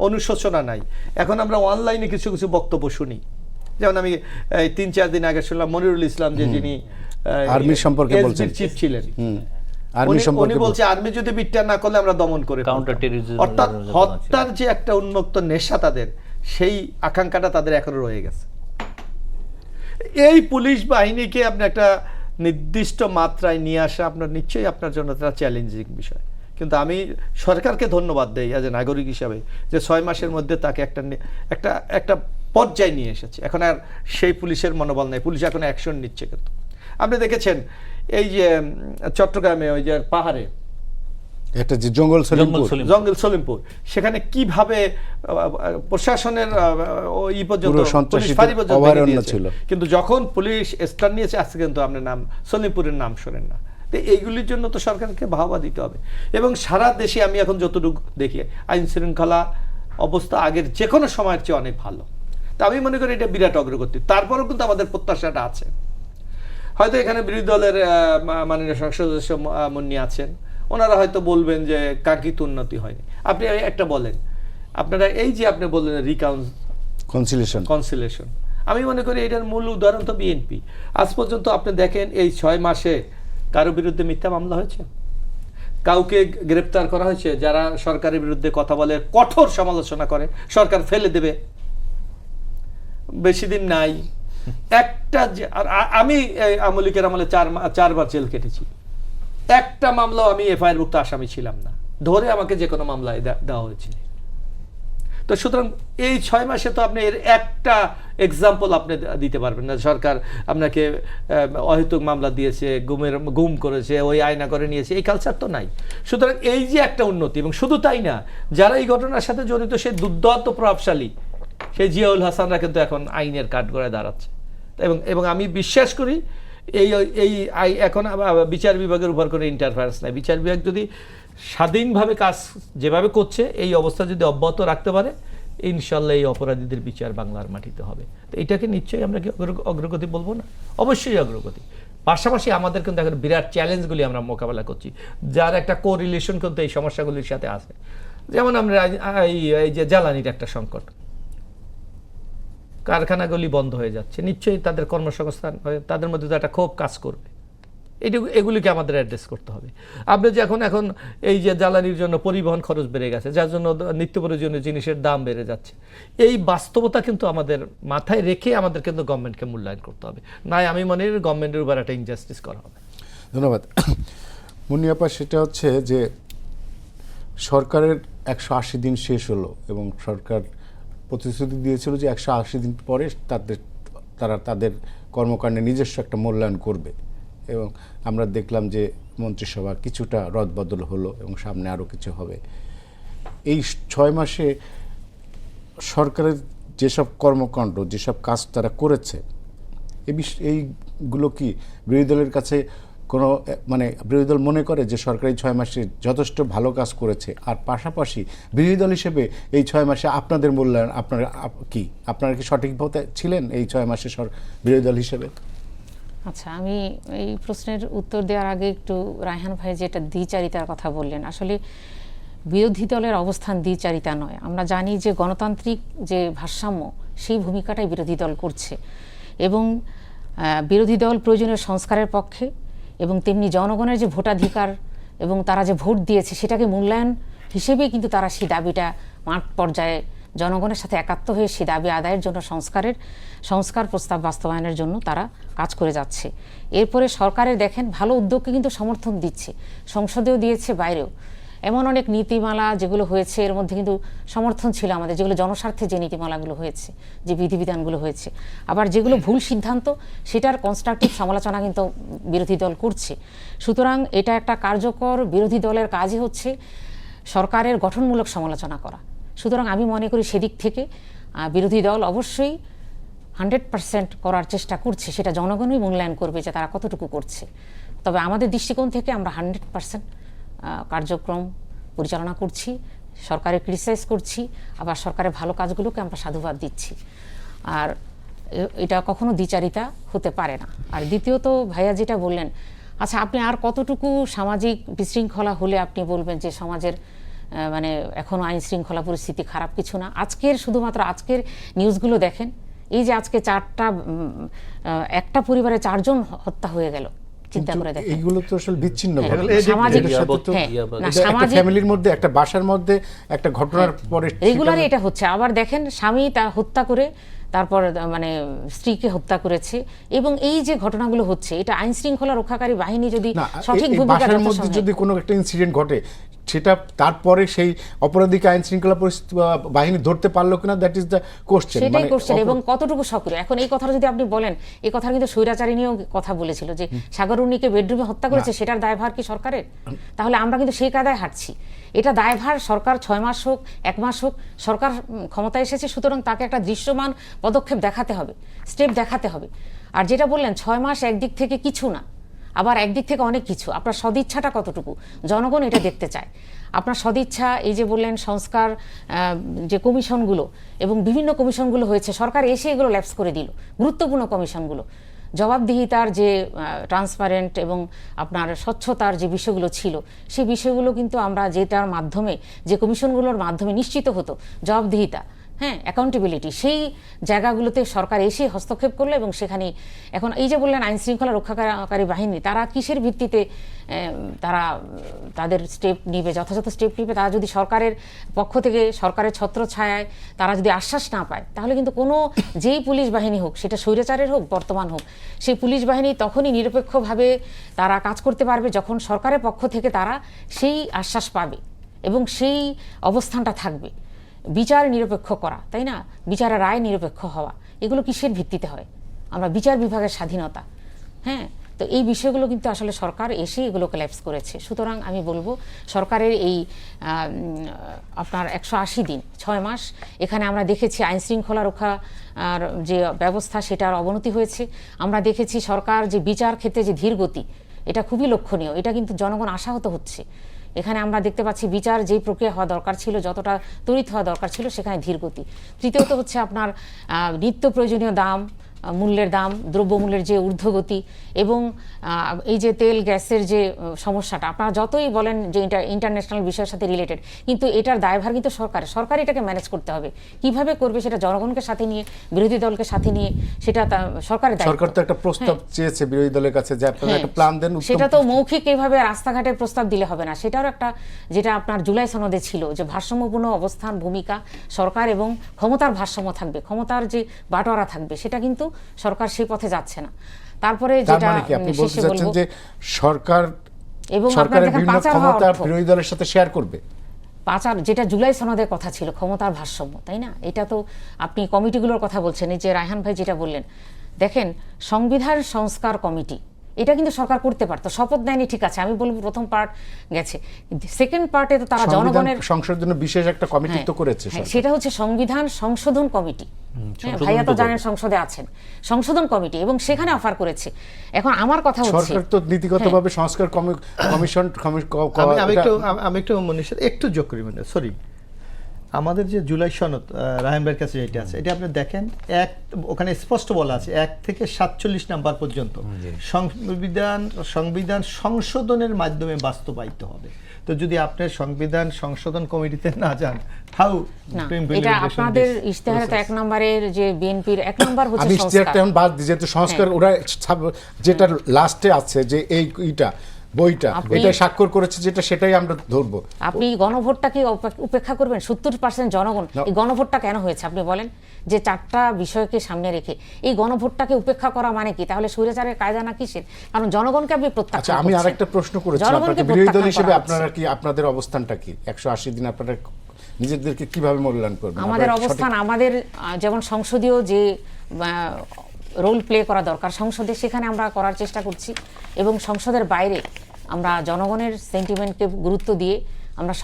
অনুশোচনা নাই। এখন আমরা অনলাইনে কিছু কিছু বক্তব্য শুনি, যেমন আমি 3-4 দিন আগে শুনলাম মনিরুল ইসলাম, যে যিনি আর্মি সম্পর্কে বলছেন, চিফ ছিলেন, উনি বলছে আর্মি যদি বিটটা না করলে আমরা দমন করে কাউন্টার টেররিজম, অর্থাৎ হত্যার যে একটা উন্মুক্ত নেশা তাদের, সেই আকাঙ্ক্ষাটা তাদের এখনো রয়ে গেছে। এই পুলিশ বাহিনীকে আপনি একটা নির্দিষ্ট মাত্রায় নিয়ে আসা আপনার নিশ্চয়ই আপনার জন্য একটা চ্যালেঞ্জিং বিষয়। কিন্তু আমি সরকারকে ধন্যবাদ দেই অ্যাজ এ নাগরিক হিসাবে, যে 6 মাসের মধ্যে তাকে একটা পর্যায়ে নিয়ে এসেছে। এখন আর সেই পুলিশের মনোবল নেই, পুলিশ এখন অ্যাকশন নিচ্ছে। কিন্তু আপনি দেখেছেন এই যে চট্টগ্রামে ওই যে পাহাড়ে একটা যে জঙ্গল সলিমপুর, সেখানে কিভাবে প্রশাসনের ই পর্যন্ত পুলিশ ফাঁড়ি পর্যন্ত ছিল, কিন্তু যখন পুলিশ স্ট্যান্ড নিয়েছে, আজকে কিন্তু আপনার নাম সলিমপুরের নাম শোনেন না। তো এইগুলির জন্য তো সরকারকে বাহবা দিতে হবে। এবং সারা দেশে আমি এখন যতটুকু দেখি, আইন শৃঙ্খলা অবস্থা আগের যে কোনো সময়ের চেয়ে অনেক ভালো। তা আমি মনে করি এটা বিরাট অগ্রগতি। তারপরেও কিন্তু আমাদের প্রত্যাশাটা আছে। হয়তো এখানে বিরোধী দলের মাননীয় সংসদ সদস্য মুন্নি আছেন, ওনারা হয়তো বলবেন যে কাঙ্ক্ষিত উন্নতি হয়নি। আপনি একটা বলেন, আপনারা এই যে আপনি বললেন কনসিলেশন, আমি মনে করি এটার মূল উদাহরণ তো বিএনপি। আজ পর্যন্ত আপনি দেখেন এই 6 মাসে কারো বিরুদ্ধে মিথ্যা মামলা হয়েছে? কাউকে গ্রেপ্তার করা হয়েছে যারা সরকারের বিরুদ্ধে কথা বলে, কঠোর সমালোচনা করে, সরকার ফেলে দেবে? বেশি দিন নাই একটা। আমি আমলিকের আমলে 4 বার জেল কেটেছি, একটা মামলাও আমি এফআইআর ভুক্ত আসামি ছিলাম না, ধরে আমাকে যে কোনো মামলায় দেওয়া হয়েছে। তো সুতরাং এই 6 মাসে তো আপনি এর একটা এক্সাম্পল আপনি দিতে পারবেন না। সরকার আপনাকে অহেতুক মামলা দিয়েছে, গুম করেছে, ওই আয়না করে নিয়েছে, এই কালচার তো নাই। সুতরাং এই যে একটা উন্নতি, এবং শুধু তাই না, যারা এই ঘটনার সাথে জড়িত সেই দুর্দান্ত প্রভাবশালী সেই জিয়াউল হাসানরা কিন্তু এখন আইনের কাঠগড়ায় দাঁড়াচ্ছে। এবং আমি বিশ্বাস করি এই এখন বিচার বিভাগের উপর কোনো ইন্টারফারেন্স নাই। বিচার বিভাগ যদি স্বাধীনভাবে কাজ যেভাবে করছে, এই অবস্থা যদি অব্যাহত রাখতে পারে, ইনশাল্লাহ এই অপরাধীদের বিচার বাংলার মাটিতে হবে। তো এটাকে নিশ্চয়ই আমরা কি অগ্রগতি বলবো না? অবশ্যই অগ্রগতি। পাশাপাশি আমাদের কিন্তু এখন বিরাট চ্যালেঞ্জগুলি আমরা মোকাবেলা করছি, যার একটা কোরিলেশন কিন্তু এই সমস্যাগুলির সাথে আছে। যেমন আমরা এই যে জ্বালানির একটা সংকট, কারখানাগুলি বন্ধ হয়ে যাচ্ছে, নিশ্চয়ই তাদের কর্মসংস্থান, তাদের মধ্যে তো একটা ক্ষোভ কাজ করবে। এগুলিকে আমাদের অ্যাড্রেস করতে হবে। আপনি যে এখন এই যে জ্বালানির জন্য পরিবহন খরচ বেড়ে গেছে, যার জন্য নিত্য প্রয়োজনীয় জিনিসের দাম বেড়ে যাচ্ছে, এই বাস্তবতা কিন্তু আমাদের মাথায় রেখে আমাদের কিন্তু গভর্নমেন্টকে মূল্যায়ন করতে হবে। নাই আমি মনে করি গভর্নমেন্টের উপর একটা ইনজাস্টিস করা হবে। ধন্যবাদ মুন্নিয়াপা। সেটা হচ্ছে যে সরকারের 180 দিন শেষ হলো এবং সরকার প্রতিশ্রুতি দিয়েছিল যে 180 দিন পরে তারা তাদের কর্মকাণ্ডে নিজস্ব একটা মূল্যায়ন করবে, এবং আমরা দেখলাম যে মন্ত্রিসভা কিছুটা রদবদল হলো এবং সামনে আরও কিছু হবে। এই 6 মাসে সরকারের যেসব কর্মকাণ্ড, যেসব কাজ তারা করেছে, এইগুলো কি বিরোধী দলের কাছে কোনো বিরোধী দল মনে করে যে সরকার এই 6 মাসে যথেষ্ট ভালো কাজ করেছে? আর পাশাপাশি বিরোধী দল হিসেবে এই 6 মাসে আপনাদের মূল্যায়ন আপনারা কি সঠিক পথে ছিলেন এই 6 মাসে বিরোধী দল হিসেবে? আচ্ছা, আমি এই প্রশ্নের উত্তর দেওয়ার আগে একটু রায়হান ভাই যেটা দ্বিচারিতার কথা বললেন, আসলে বিরোধী দলের অবস্থান দ্বিচারিতা নয়। আমরা জানি যে গণতান্ত্রিক যে ভারসাম্য, সেই ভূমিকাটাই বিরোধী দল করছে, এবং বিরোধী দল প্রয়োজনীয় সংস্কারের পক্ষে, এবং তেমনি জনগণের যে ভোটাধিকার এবং তারা যে ভোট দিয়েছে সেটাকে মূল্যায়ন হিসেবে কিন্তু তারা সেই দাবিটা মাঠ পর্যায়ে জনগণের সাথে একাত্ম হয়ে সেই দাবি আদায়ের জন্য সংস্কার প্রস্তাব বাস্তবায়নের জন্য তারা কাজ করে যাচ্ছে। এরপরে সরকারের দেখেন ভালো উদ্যোগকে কিন্তু সমর্থন দিচ্ছে, সংসদেও দিয়েছে, বাইরেও। এমন অনেক নীতিমালা যেগুলো হয়েছে, এর মধ্যে কিন্তু সমর্থন ছিল আমাদের, যেগুলো জনস্বার্থে যে নীতিমালাগুলো হয়েছে, যে বিধিবিধানগুলো হয়েছে। আবার যেগুলো ভুল সিদ্ধান্ত, সেটার কনস্ট্রাকটিভ সমালোচনা কিন্তু বিরোধী দল করছে। সুতরাং এটা একটা কার্যকর বিরোধী দলের কাজই হচ্ছে সরকারের গঠনমূলক সমালোচনা করা। সুতরাং আমি মনে করি সেদিক থেকে বিরোধী দল অবশ্যই 100% করার চেষ্টা করছে, সেটা জনগণই মূল্যায়ন করবে যে তারা কতটুকু করছে। তবে আমাদের দৃষ্টিকোণ থেকে আমরা 100% কার্যক্রম পরিচালনা করছি, সরকারের ক্রিটিসাইজ করছি, আবার সরকারের ভালো কাজগুলোকে আমরা সাধুবাদ দিচ্ছি। আর এটা কখনো দ্বিচারিতা হতে পারে না। আর দ্বিতীয়ত ভাইয়া যেটা বললেন, আচ্ছা আপনি আর কতটুকু সামাজিক বিশৃঙ্খলা হলে আপনি বলবেন যে সমাজের মানে এখনো আইন শৃঙ্খলা পরিস্থিতি খারাপ? কিছু না। শুধুমাত্র আজকের নিউজগুলো দেখেন, এই যে আজকে একটা পরিবারে 4 জন হত্যা হয়ে গেল, চিন্তা করে দেখেন। এইগুলো তো আসলে বিচ্ছিন্ন হ্যাঁ, ঘটনা। সামাজিক একটা ফ্যামিলির মধ্যে, একটা বাসার মধ্যে একটা ঘটনার পরে রেগুলারই এটা হচ্ছে। আবার দেখেন স্বামী তা হত্যা করে তারপর মানে স্ত্রীকে হত্যা করেছে, এবং এই যে ঘটনাগুলো হচ্ছে, এটা আইন শৃঙ্খলা রক্ষাকারী বাহিনী যদি সঠিক ভূমিকা বাসার মধ্যে যদি কোনো একটা ইনসিডেন্ট ঘটে, সেটা তারপরে সেই অপরাধীকে আইন শৃঙ্খলা বাহিনী ধরতে পারলো কিনা, দ্যাট ইজ দ্য কোশ্চেন। সেটাই কোশ্চেন। এবং কতটুকু সক্রিয়। এখন এই কথাটা যদি আপনি বলেন, এই কথা কিন্তু স্বৈরাচারী নিয়েও কথা বলেছিল যে সাগরুনিকে বেডরুমে হত্যা করেছে, সেটার দায়ভার কি সরকারের? তাহলে আমরা কিন্তু সেই কায়দায় হাঁটছি। এটা দায়ভার সরকার, 6 মাস হোক 1 মাস হোক, সরকার ক্ষমতায় এসেছে, সুতরাং তাকে একটা দৃশ্যমান পদক্ষেপ দেখাতে হবে, স্টেপ দেখাতে হবে। আর যেটা বললেন 6 মাস একদিক থেকে কিছু না, আবার একদিক থেকে অনেক কিছু। আপনার সদিচ্ছাটা কতটুকু, জনগণ এটা দেখতে চায়। আপনার সদিচ্ছা, এই যে বললেন সংস্কার যে কমিশনগুলো এবং বিভিন্ন কমিশনগুলো হয়েছে, সরকার এসে এগুলো ল্যাপস করে দিল। গুরুত্বপূর্ণ কমিশনগুলো, জবাবদিহিতার যে ট্রান্সপারেন্ট এবং আপনার স্বচ্ছতার যে বিষয়গুলো ছিল, সেই বিষয়গুলো কিন্তু আমরা যেটার মাধ্যমে, যে কমিশনগুলোর মাধ্যমে নিশ্চিত হতো জবাবদিহিতা, হ্যাঁ, অ্যাকাউন্টেবিলিটি, সেই জায়গাগুলোতে সরকার এসে হস্তক্ষেপ করলো। এবং সেখানে এখন এই যে বললেন আইন শৃঙ্খলা রক্ষাকারী বাহিনী, তারা কিসের ভিত্তিতে তারা তাদের স্টেপ নিবে, যথাযথ স্টেপ নিবে? তারা যদি সরকারের পক্ষ থেকে, সরকারের ছত্রছায়ায় তারা যদি আশ্বাস না পায়, তাহলে কিন্তু কোনো যেই পুলিশ বাহিনী হোক, সেটা স্বৈরাচারের হোক বর্তমান হোক, সেই পুলিশ বাহিনী তখনই নিরপেক্ষভাবে তারা কাজ করতে পারবে যখন সরকারের পক্ষ থেকে তারা সেই আশ্বাস পাবে এবং সেই অবস্থানটা থাকবে। বিচার নিরপেক্ষ করা, তাই না? বিচারের রায় নিরপেক্ষ হওয়া, এগুলো কিসের ভিত্তিতে হয়? আমরা বিচার বিভাগের স্বাধীনতা, হ্যাঁ। তো এই বিষয়গুলো কিন্তু আসলে সরকার এসে এগুলোকে ল্যাপস করেছে। সুতরাং আমি বলবো সরকারের এই আপনার 180 দিন, 6 মাস, এখানে আমরা দেখেছি আইন শৃঙ্খলা রক্ষা আর যে ব্যবস্থা, সেটার অবনতি হয়েছে। আমরা দেখেছি সরকার যে বিচার ক্ষেত্রে যে ধীর গতি, এটা খুবই লক্ষণীয়। এটা কিন্তু জনগণ আশাহত হচ্ছে। এখানে আমরা দেখতে পাচ্ছি বিচার যেই প্রক্রিয়া হওয়া দরকার ছিল, যতটা তড়িৎ হওয়া দরকার ছিল, সেখানে ধীরগতি। তৃতীয়ত হচ্ছে আপনার নিত্য প্রয়োজনীয় দাম, মূল্যের দাম, দ্রব্যমূল্যের যে ঊর্ধ্বগতি, এবং এই যে তেল গ্যাসের যে সমস্যাটা, আপনারা যতই বলেন যে ইন্টারন্যাশনাল বিষয়ের সাথে রিলেটেড, কিন্তু এটার দায়ভার কিন্তু সরকার এটাকে ম্যানেজ করতে হবে। কিভাবে করবে সেটা জনগণকে সাথে নিয়ে, বিরোধী দলকে সাথে নিয়ে, সেটা সরকারের দায়িত্ব। সরকার তো একটা প্রস্তাব চেয়েছে বিরোধী দলের কাছে যে আপনারা একটা প্ল্যান দেন। সেটা তো মৌখিক এইভাবে রাস্তাঘাটের প্রস্তাব দিলে হবে না। সেটারও একটা, যেটা আপনার জুলাই সনদে ছিল, যে ভারসাম্যপূর্ণ অবস্থান, ভূমিকা সরকার এবং ক্ষমতার ভারসাম্য থাকবে, ক্ষমতার যে বাটোয়ারা থাকবে, সেটা কিন্তু সরকার সেই পথে যাচ্ছে না। তারপরে যেটা আপনি বলতে চাচ্ছেন যে সরকার এবং সরকারের বিভিন্ন ক্ষমতা বিরোধী দলের সাথে শেয়ার করবে। পাচার, যেটা জুলাই সনদের কথা ছিল, ক্ষমতার ভারসাম্য, তাই না? এটা তো আপনি কমিটিগুলোর কথা বলছেন, এই যে রায়হান ভাই যেটা বললেন, দেখেন সংবিধান সংস্কার কমিটি, এটা কিন্তু সরকার করতে পারতো। শপথ নেয়নি, ঠিক আছে, আমি বলবো প্রথম পার্ট গেছে, সেকেন্ড পার্টে তো তারা জনগণের সংশোধনের বিশেষ একটা কমিটি তো করেছে। সেটা হচ্ছে সংবিধান সংশোধন কমিটি। ভাইয়া তো জানেন সংসদে আছেন, সংশোধন কমিটি, এবং সেখানে অফার করেছে। এখন আমার কথা হচ্ছে সরকার তো নীতিগতভাবে সংস্কার কমিশন, আমি একটু মনীষা একটু যোগ করি, মানে সরি, আমাদের যে জুলাই সনদ রায়হান ভাইয়ের কাছে যেটা আছে, এটা আপনি দেখেন, ওখানে স্পষ্ট বলা আছে 1 থেকে 47 নাম্বার পর্যন্ত সংবিধান সংশোধনের মাধ্যমে বাস্তবায়িত হবে। তো যদি আপনি সংবিধান সংশোধন কমিটিতে না যান, হাউ এটা আপনাদের ইশতেহারে তো 1 নম্বরের যে বিএনপির 1 নম্বর হচ্ছে সংস্কার। আমি ইশতেহারটা এখন বাদ দিই, যেহেতু সংস্কার ওরা যেটা লাস্টে আছে, যে এইটা বইটা, এটা স্বাক্ষর করেছে, যেটা সেটাই আমরা ধরবো। আপনি গণভোটটাকে উপেক্ষা করবেন? 70% জনগণ, এই গণভোটটা কেন হয়েছে আপনি বলেন? যে 4টা বিষয়কে সামনে রেখে এই গণভোটটাকে উপেক্ষা করা মানে কি? তাহলে স্বৈরাচারের কায়দা না কিসের? কারণ জনগণকে আপনি প্রত্যাখ্যান করছেন। আমি আরেকটা প্রশ্ন করেছি আপনাকে, বিরোধী দল হিসেবে আপনারা কি, আপনাদের অবস্থানটা কি? 180 দিন আপনারা নিজেদেরকে কিভাবে মূল্যায়ন করবেন? আমাদের অবস্থান, আমাদের যেমন সংসদীয় যে রোল প্লে করা দরকার সংসদে, সেখানে আমরা করার চেষ্টা করছি, এবং সংসদের বাইরে আমরা জনগণের সেন্টিমেন্টকে গুরুত্ব দিয়ে আমরা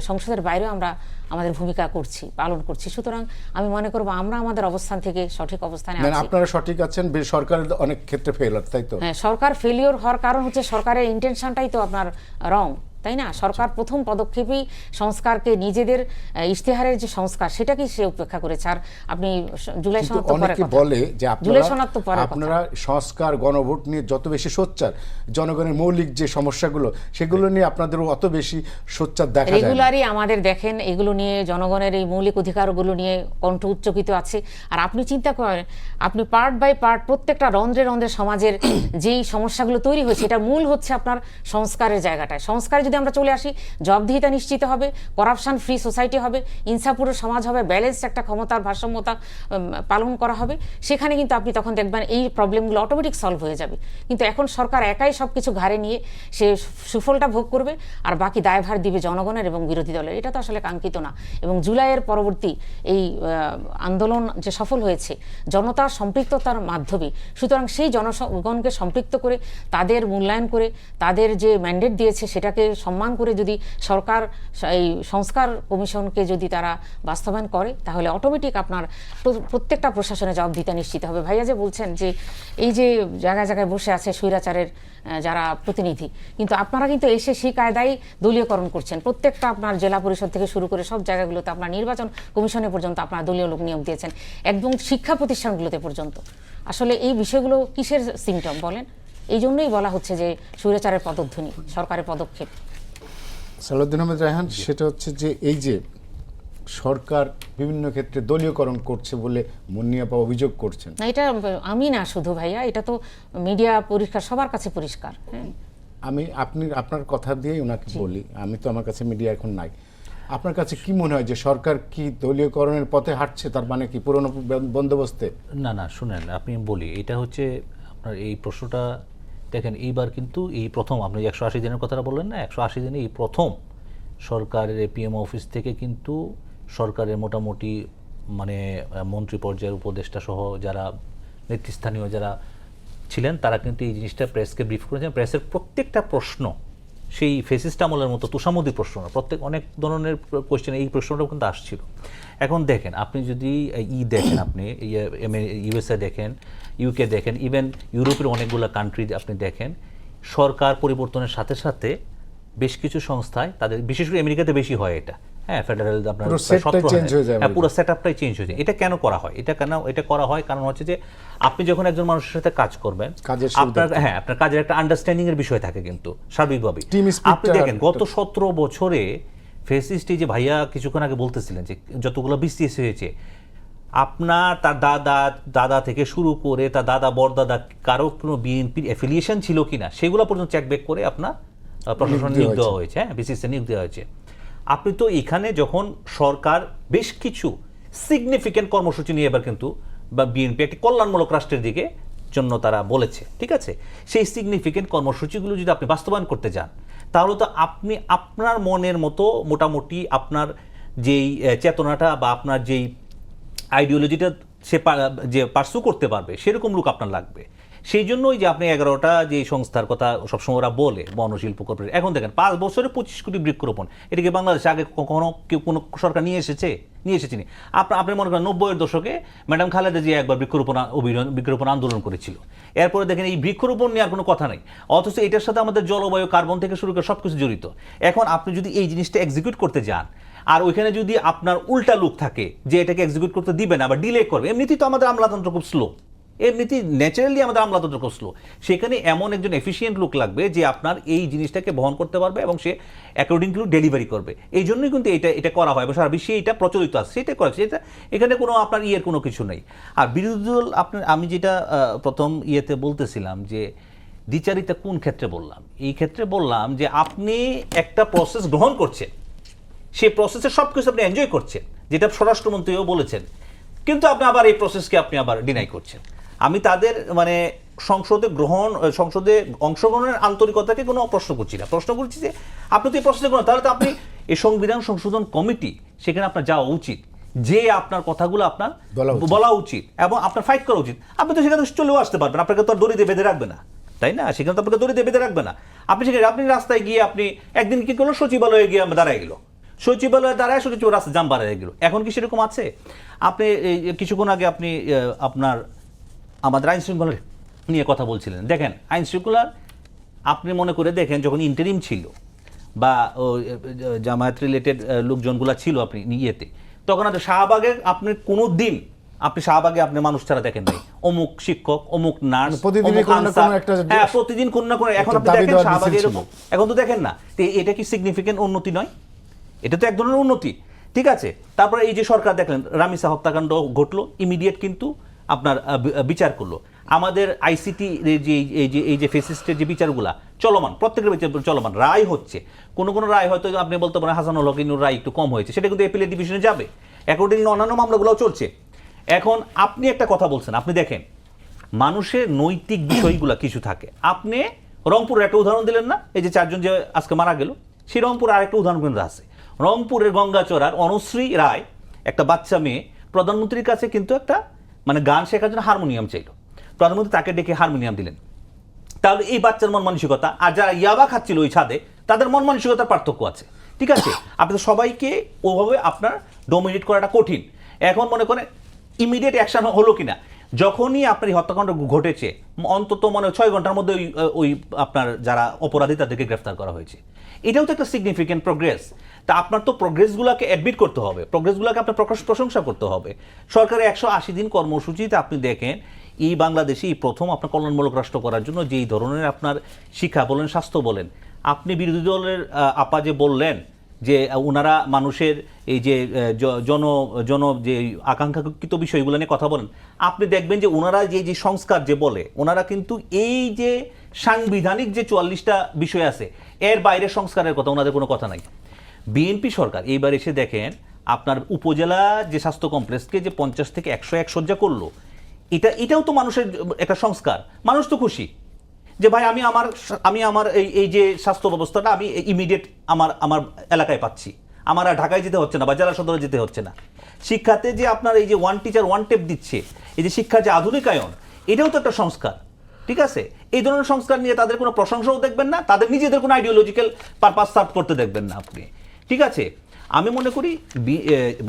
সংসদের বাইরেও আমরা আমাদের ভূমিকা করছি, পালন করছি। সুতরাং আমি মনে করব আমরা আমাদের অবস্থান থেকে সঠিক অবস্থানে আছি। আপনারা সঠিক আছেন, সরকারের অনেক ক্ষেত্রে ফেলিওর, তাই তো? হ্যাঁ, সরকার ফেলিওর হওয়ার কারণ হচ্ছে সরকারের ইন্টেনশনটাই তো আপনার রং, তাই না? সরকার প্রথম পদক্ষেপেই সংস্কারকে নিজেদের ইশতেহারের যে সংস্কার সেটাকেই সে উপেক্ষা করেছে। আর আপনি জুলাই কিন্তু সনদ তো পরে অনেকে কথা। বলে যে জুলাই সনদ তো পরে কথা। আপনারা সংস্কার গণভোট নিয়ে যত বেশি সোচ্চার, জনগণের মৌলিক যে সমস্যাগুলো সেগুলো নিয়ে আপনাদের অত বেশি সোচ্চার দেখা যায় না। রেগুলারই আমাদের দেখেন এগুলো নিয়ে, জনগণের এই মৌলিক অধিকারগুলো নিয়ে কণ্ঠ উচ্চকিত আছে। আর আপনি চিন্তা করেন, আপনি পার্ট বাই পার্ট প্রত্যেকটা রন্ধ্রে রন্ধ্রে সমাজের যেই সমস্যাগুলো তৈরি হয়েছে, এটা মূল হচ্ছে আপনার সংস্কারের জায়গাটায়। সংস্কারে যদি আমরা চলে আসি, জবাবদিহিতা নিশ্চিত হবে, করাপশন ফ্রি সোসাইটি হবে, ইনসাফপুরের সমাজ হবে, ব্যালেন্সড একটা ক্ষমতার ভারসাম্যতা পালন করা হবে, সেখানে কিন্তু আপনি তখন দেখবেন এই প্রবলেমগুলো অটোমেটিক সলভ হয়ে যাবে। কিন্তু এখন সরকার একাই সব কিছু ঘাড়ে নিয়ে সে সুফলটা ভোগ করবে, আর বাকি দায়ভার দিবে জনগণের এবং বিরোধী দলের। এটা তো আসলে কাঙ্ক্ষিত না। এবং জুলাইয়ের পরবর্তী এই আন্দোলন যে সফল হয়েছে জনতার সম্পৃক্ততার মাধ্যমে, সুতরাং সেই জনগণকে সম্পৃক্ত করে, তাদের মূল্যায়ন করে, তাদের যে ম্যান্ডেট দিয়েছে সেটাকে সম্মান করে যদি সরকার এই সংস্কার কমিশনকে যদি তারা বাস্তবায়ন করে, তাহলে অটোমেটিক আপনার প্রত্যেকটা প্রশাসনে জবাবদিহিতা নিশ্চিত হবে। ভাইয়া যে বলছেন যে এই যে জায়গায় জায়গায় বসে আছে স্বৈরাচারের যারা প্রতিনিধি, কিন্তু আপনারা কিন্তু এসে সেই কায়দায় দলীয়করণ করছেন। প্রত্যেকটা আপনার জেলা পরিষদ থেকে শুরু করে সব জায়গাগুলোতে আপনার নির্বাচন কমিশনে পর্যন্ত আপনারা দলীয় লোক নিয়োগ দিয়েছেন, একদম শিক্ষা প্রতিষ্ঠানগুলোতে পর্যন্ত। আসলে এই বিষয়গুলো কিসের সিমটম বলেন? এই জন্যই বলা হচ্ছে যে স্বৈরাচারের পদধ্বনি, সরকারের পদক্ষেপ। সালাউদ্দিন আহমেদ রায়হান, সেটা হচ্ছে যে এই যে সরকার বিভিন্ন ক্ষেত্রে দলীয়করণ করছে বলে মুন্নিয়াপা অভিযোগ করছেন। না, এটা আমি না শুধু ভাইয়া, এটা তো মিডিয়া পরিষ্কার, সবার কাছে পরিষ্কার। হ্যাঁ, আমি আপনার কথা দিয়েই ওনাকে বলি, আমি তো, আমার কাছে মিডিয়া এখন নাই। আপনার কাছে কি মনে হয় যে সরকার কি দলীয়করণের পথে হাঁটছে? তার মানে কি পুরনো বন্দোবস্তে? না না, শুনেন, আপনি বলি, এটা হচ্ছে আপনার এই প্রশ্নটা দেখেন, এইবার কিন্তু এই প্রথম আপনি 180 দিনের কথাটা বললেন না, 180 দিনে এই প্রথম সরকারের পিএম অফিস থেকে কিন্তু সরকারের মোটামুটি মানে মন্ত্রী পর্যায়ের উপদেষ্টা সহ যারা নেতৃস্থানীয় যারা ছিলেন, তারা কিন্তু এই জিনিসটা প্রেসকে ব্রিফ করেছেন। প্রেসের প্রত্যেকটা প্রশ্ন সেই ফেসিস্ট আমলের মতো তুষামোদী প্রশ্ন না, প্রত্যেক অনেক ধরনের কোয়েশ্চেন, এই প্রশ্নটাও কিন্তু আসছিল। এখন দেখেন, আপনি যদি দেখেন, আপনি ইউএসএ দেখেন, ইউকে দেখেন, ইভেন ইউরোপের অনেকগুলো কান্ট্রি আপনি দেখেন, সরকার পরিবর্তনের সাথে সাথে বেশ কিছু সংস্থায় তাদের, বিশেষ করে আমেরিকাতে বেশি হয় এটা, হ্যাঁ, ফেডারেল আপনার পুরো সেটআপটাই চেঞ্জ হয়ে যায়। এটা কেন করা হয়? এটা করা হয় কারণ হচ্ছে যে আপনি যখন একজন মানুষের সাথে কাজ করবেন, আপনার কাজের একটা আন্ডারস্ট্যান্ডিং এর বিষয় থাকে কিন্তু সার্বিকভাবে। আপনি দেখেন গত 17 বছরে ফেসিস্ট, যে ভাইয়া কিছুক্ষণ আগে বলতেছিলেন যে যতগুলো বিসিএস হয়েছে, আপনার তার দাদা থেকে শুরু করে তার দাদা বড়দাদা কারো কোনো বিএনপির অ্যাফিলিয়েশন ছিল কিনা সেগুলো পর্যন্ত চেক ব্যাক করে আপনার প্রশাসন নিয়োগ দেওয়া হয়েছে, হ্যাঁ, বিসিএস নিয়োগ দেওয়া হয়েছে। আপনি তো এখানে যখন সরকার বেশ কিছু সিগনিফিক্যান্ট কর্মসূচি নিয়ে এবার কিন্তু বা বিএনপি একটি কল্যাণমূলক রাষ্ট্রের দিকে জন্য তারা বলেছে, ঠিক আছে, সেই সিগনিফিক্যান্ট কর্মসূচিগুলো যদি আপনি বাস্তবায়ন করতে যান, তাহলে তো আপনি আপনার মনের মতো মোটামুটি আপনার যেই চেতনাটা বা আপনার যেই আইডিওলজিটা সে যে পার্সু করতে পারবে সেরকম লোক আপনার লাগবে। সেই জন্যই যে আপনি 11টা যে সংস্থার কথা সবসময় ওরা বলে, বনশিল্প কর্পোরেশন, এখন দেখেন 5 বছরে 25 কোটি বৃক্ষরোপণ, এটাকে বাংলাদেশে আগে কখনো কেউ কোনো সরকার নিয়ে এসেছিনি। আপনি মনে করেন 90-এর দশকে ম্যাডাম খালেদা জিয়া একবার বৃক্ষরোপণ আন্দোলন করেছিল। এরপরে দেখেন এই বৃক্ষরোপণ নেওয়ার কোনো কথা নেই, অথচ এটার সাথে আমাদের জলবায়ু, কার্বন থেকে শুরু করে সব কিছু জড়িত। এখন আপনি যদি এই জিনিসটা এক্সিকিউট করতে যান, আর ওইখানে যদি আপনার উল্টা লোক থাকে যে এটাকে এক্সিকিউট করতে দিবে না বা ডিলে করবে, এমনিতেই তো আমাদের আমলাতন্ত্র খুব স্লো, এমনিতেই ন্যাচারালি আমাদের আমলাতন্ত্র খুব স্লো, সেখানে এমন একজন এফিসিয়েন্ট লোক লাগবে যে আপনার এই জিনিসটাকে বহন করতে পারবে এবং সে অ্যাকর্ডিংলি ডেলিভারি করবে। এই জন্যই কিন্তু এটা করা হয় এবং সারা বিশ্বে এটা প্রচলিত আছে, সেটা করা, সেটা এখানে কোনো আপনার কোনো কিছু নেই। আর বিরোধী দল আমি যেটা প্রথম বলতেছিলাম যে দ্বিচারিতা কোন ক্ষেত্রে বললাম, এই ক্ষেত্রে বললাম যে আপনি একটা প্রসেস গ্রহণ করছেন, সেই প্রসেসের সব কিছু আপনি এনজয় করছেন, যেটা স্বরাষ্ট্রমন্ত্রীও বলেছেন, কিন্তু আপনি আবার এই প্রসেসকে আপনি আবার ডিনাই করছেন। আমি তাদের মানে সংসদে অংশগ্রহণের আন্তরিকতাকে কোনো প্রশ্ন করছি না, প্রশ্ন করছি যে আপনি তো এই প্রশ্ন করেন, তাহলে তো আপনি এই সংবিধান সংশোধন কমিটি, সেখানে আপনার যাওয়া উচিত, যে আপনার কথাগুলো আপনার বলা উচিত এবং আপনার ফাইট করা উচিত। আপনি তো সেখানে চলেও আসতে পারবেন, আপনাকে তো আর দড়িতে বেঁধে রাখবে না, তাই না? সেখানে তো আপনাকে দড়িতে বেঁধে রাখবে না। আপনি রাস্তায় গিয়ে আপনি একদিন কি করলো, সচিবালয়ে গিয়ে দাঁড়ায় গেল, সচিবালয়ে দাঁড়ায় সচিব রাস্তা জাম বাড়ায় গেল। এখন কি সেরকম আছে? আপনি কিছুক্ষণ আগে আপনি আপনার আমাদের আইন শৃঙ্খলা নিয়ে কথা বলছিলেন, দেখেন আইন শৃঙ্খলার আপনি মনে করে দেখেন, যখন ইন্টারিম ছিল বা জামায়াত রিলেটেড লোকজনগুলা ছিল আপনি ইয়েতে, তখন আপনি শাহবাগে আপনি কোনো দিন আপনি শাহবাগে আপনি মানুষ ছাড়া দেখেন নাই, অমুক শিক্ষক, অমুক নার্স, প্রতিদিনই কোনো না কোনো একটা হ্যাঁ প্রতিদিন কোন না কোনো, এখন আপনি দাবি দেখেন দেওয়ার শাহবাগে মিছিল এরকম, এখন তো দেখেন না। তো এটা কি সিগনিফিকেন্ট উন্নতি নয়? এটা তো এক ধরনের উন্নতি, ঠিক আছে। তারপরে এই যে সরকার দেখলেন রামিসা হত্যাকাণ্ড ঘটলো, ইমিডিয়েট কিন্তু আপনার বিচার করলো। আমাদের আইসিটি যে এই যে ফেসিস্টের যে বিচারগুলা চলমান, প্রত্যেকের বিচার চলমান, রায় হচ্ছে। কোনো কোনো রায় হয়তো আপনি বলতে পারেন হাসানুল হকের রায় একটু কম হয়েছে, সেটা কিন্তু এপিলেট ডিভিশনে যাবে, অ্যাকর্ডিংলি অন্যান্য মামলাগুলোও চলছে। এখন আপনি একটা কথা বলছেন, আপনি দেখেন মানুষের নৈতিক বিষয়গুলো কিছু থাকে। আপনি রংপুরের একটা উদাহরণ দিলেন না, এই যে 4 জন যে আজকে মারা গেল, সেই রংপুরের আরেকটা উদাহরণ কিন্তু আছে। রংপুরের গঙ্গাচড়ার অনুশ্রী রায়, একটা বাচ্চা মেয়ে, প্রধানমন্ত্রীর কাছে কিন্তু একটা মানে গান শেখার জন্য হারমোনিয়াম চাইল, প্রধানমন্ত্রী তাকে ডেকে হারমোনিয়াম দিলেন। তাহলে এই বাচ্চার মন মানসিকতা আর যারা ইয়াবা খাচ্ছিল ওই ছাদে, তাদের মন মানসিকতার পার্থক্য আছে, ঠিক আছে। আপনি তো সবাইকে ওভাবে আপনার ডোমিনেট করাটা কঠিন। এখন মনে করেন ইমিডিয়েট অ্যাকশন হলো কিনা, যখনই আপনার এই হত্যাকাণ্ড ঘটেছে অন্তত মনে 6 ঘন্টার মধ্যে ওই আপনার যারা অপরাধী তাদেরকে গ্রেফতার করা হয়েছে, এটাও তো একটা সিগনিফিকেন্ট প্রোগ্রেস। তা আপনার তো প্রোগ্রেসগুলোকে অ্যাডমিট করতে হবে, প্রোগ্রেসগুলোকে আপনার প্রশংসা করতে হবে। সরকারের 180 দিন কর্মসূচিতে আপনি দেখেন এই বাংলাদেশে এই প্রথম আপনার কল্যাণমূলক রাষ্ট্র করার জন্য যেই ধরনের আপনার শিক্ষা বলেন, স্বাস্থ্য বলেন, আপনি বিরোধী দলের আপা যে বললেন যে ওনারা মানুষের এই যে জন যে আকাঙ্ক্ষাকৃত বিষয়গুলো নিয়ে কথা বলেন, আপনি দেখবেন যে ওনারা যে সংস্কার যে বলে, ওনারা কিন্তু এই যে সাংবিধানিক যে 44টা বিষয় আছে এর বাইরে সংস্কারের কথা ওনাদের কোনো কথা নাই। বিএনপি সরকার এইবার এসে দেখেন আপনার উপজেলা যে স্বাস্থ্য কমপ্লেক্সকে যে 50 থেকে 101 শয্যা করলো, এটাও তো মানুষের একটা সংস্কার। মানুষ তো খুশি যে ভাই আমি আমার এই যে স্বাস্থ্য ব্যবস্থাটা আমি ইমিডিয়েট আমার এলাকায় পাচ্ছি, আমার আর ঢাকায় যেতে হচ্ছে না বা জেলা সদরে যেতে হচ্ছে না। শিক্ষাতে যে আপনার এই যে 1 টিচার 1 টেপ দিচ্ছে, এই যে শিক্ষার যে আধুনিকায়ন, এটাও তো একটা সংস্কার, ঠিক আছে। এই ধরনের সংস্কার নিয়ে তাদের কোনো প্রশংসাও দেখবেন না, তাদের নিজেদের কোনো আইডিওলজিক্যাল পারপাস সার্ভ করতে দেখবেন না আপনি, ঠিক আছে। আমি মনে করি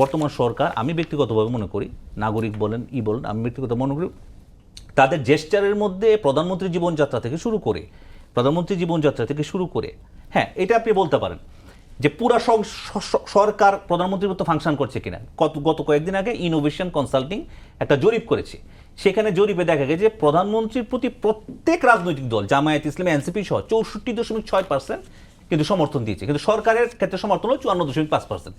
বর্তমান সরকার, আমি ব্যক্তিগতভাবে মনে করি, নাগরিক বলেন বলেন, আমি ব্যক্তিগত মনে করি তাদের জেস্টারের মধ্যে প্রধানমন্ত্রীর জীবনযাত্রা থেকে শুরু করে হ্যাঁ এটা আপনি বলতে পারেন যে পুরা সরকার প্রধানমন্ত্রীর মতো ফাংশন করছে কিনা। গত কয়েকদিন আগে ইনোভেশন কনসাল্টিং একটা জরিপ করেছে, সেখানে জরিপে দেখা গেছে যে প্রধানমন্ত্রীর প্রতি প্রত্যেক রাজনৈতিক দল, জামায়াত ইসলামী, এনসিপি সহ 64.6% কিন্তু সমর্থন দিয়েছে, কিন্তু সরকারের ক্ষেত্রে সমর্থন হলো 54.5%।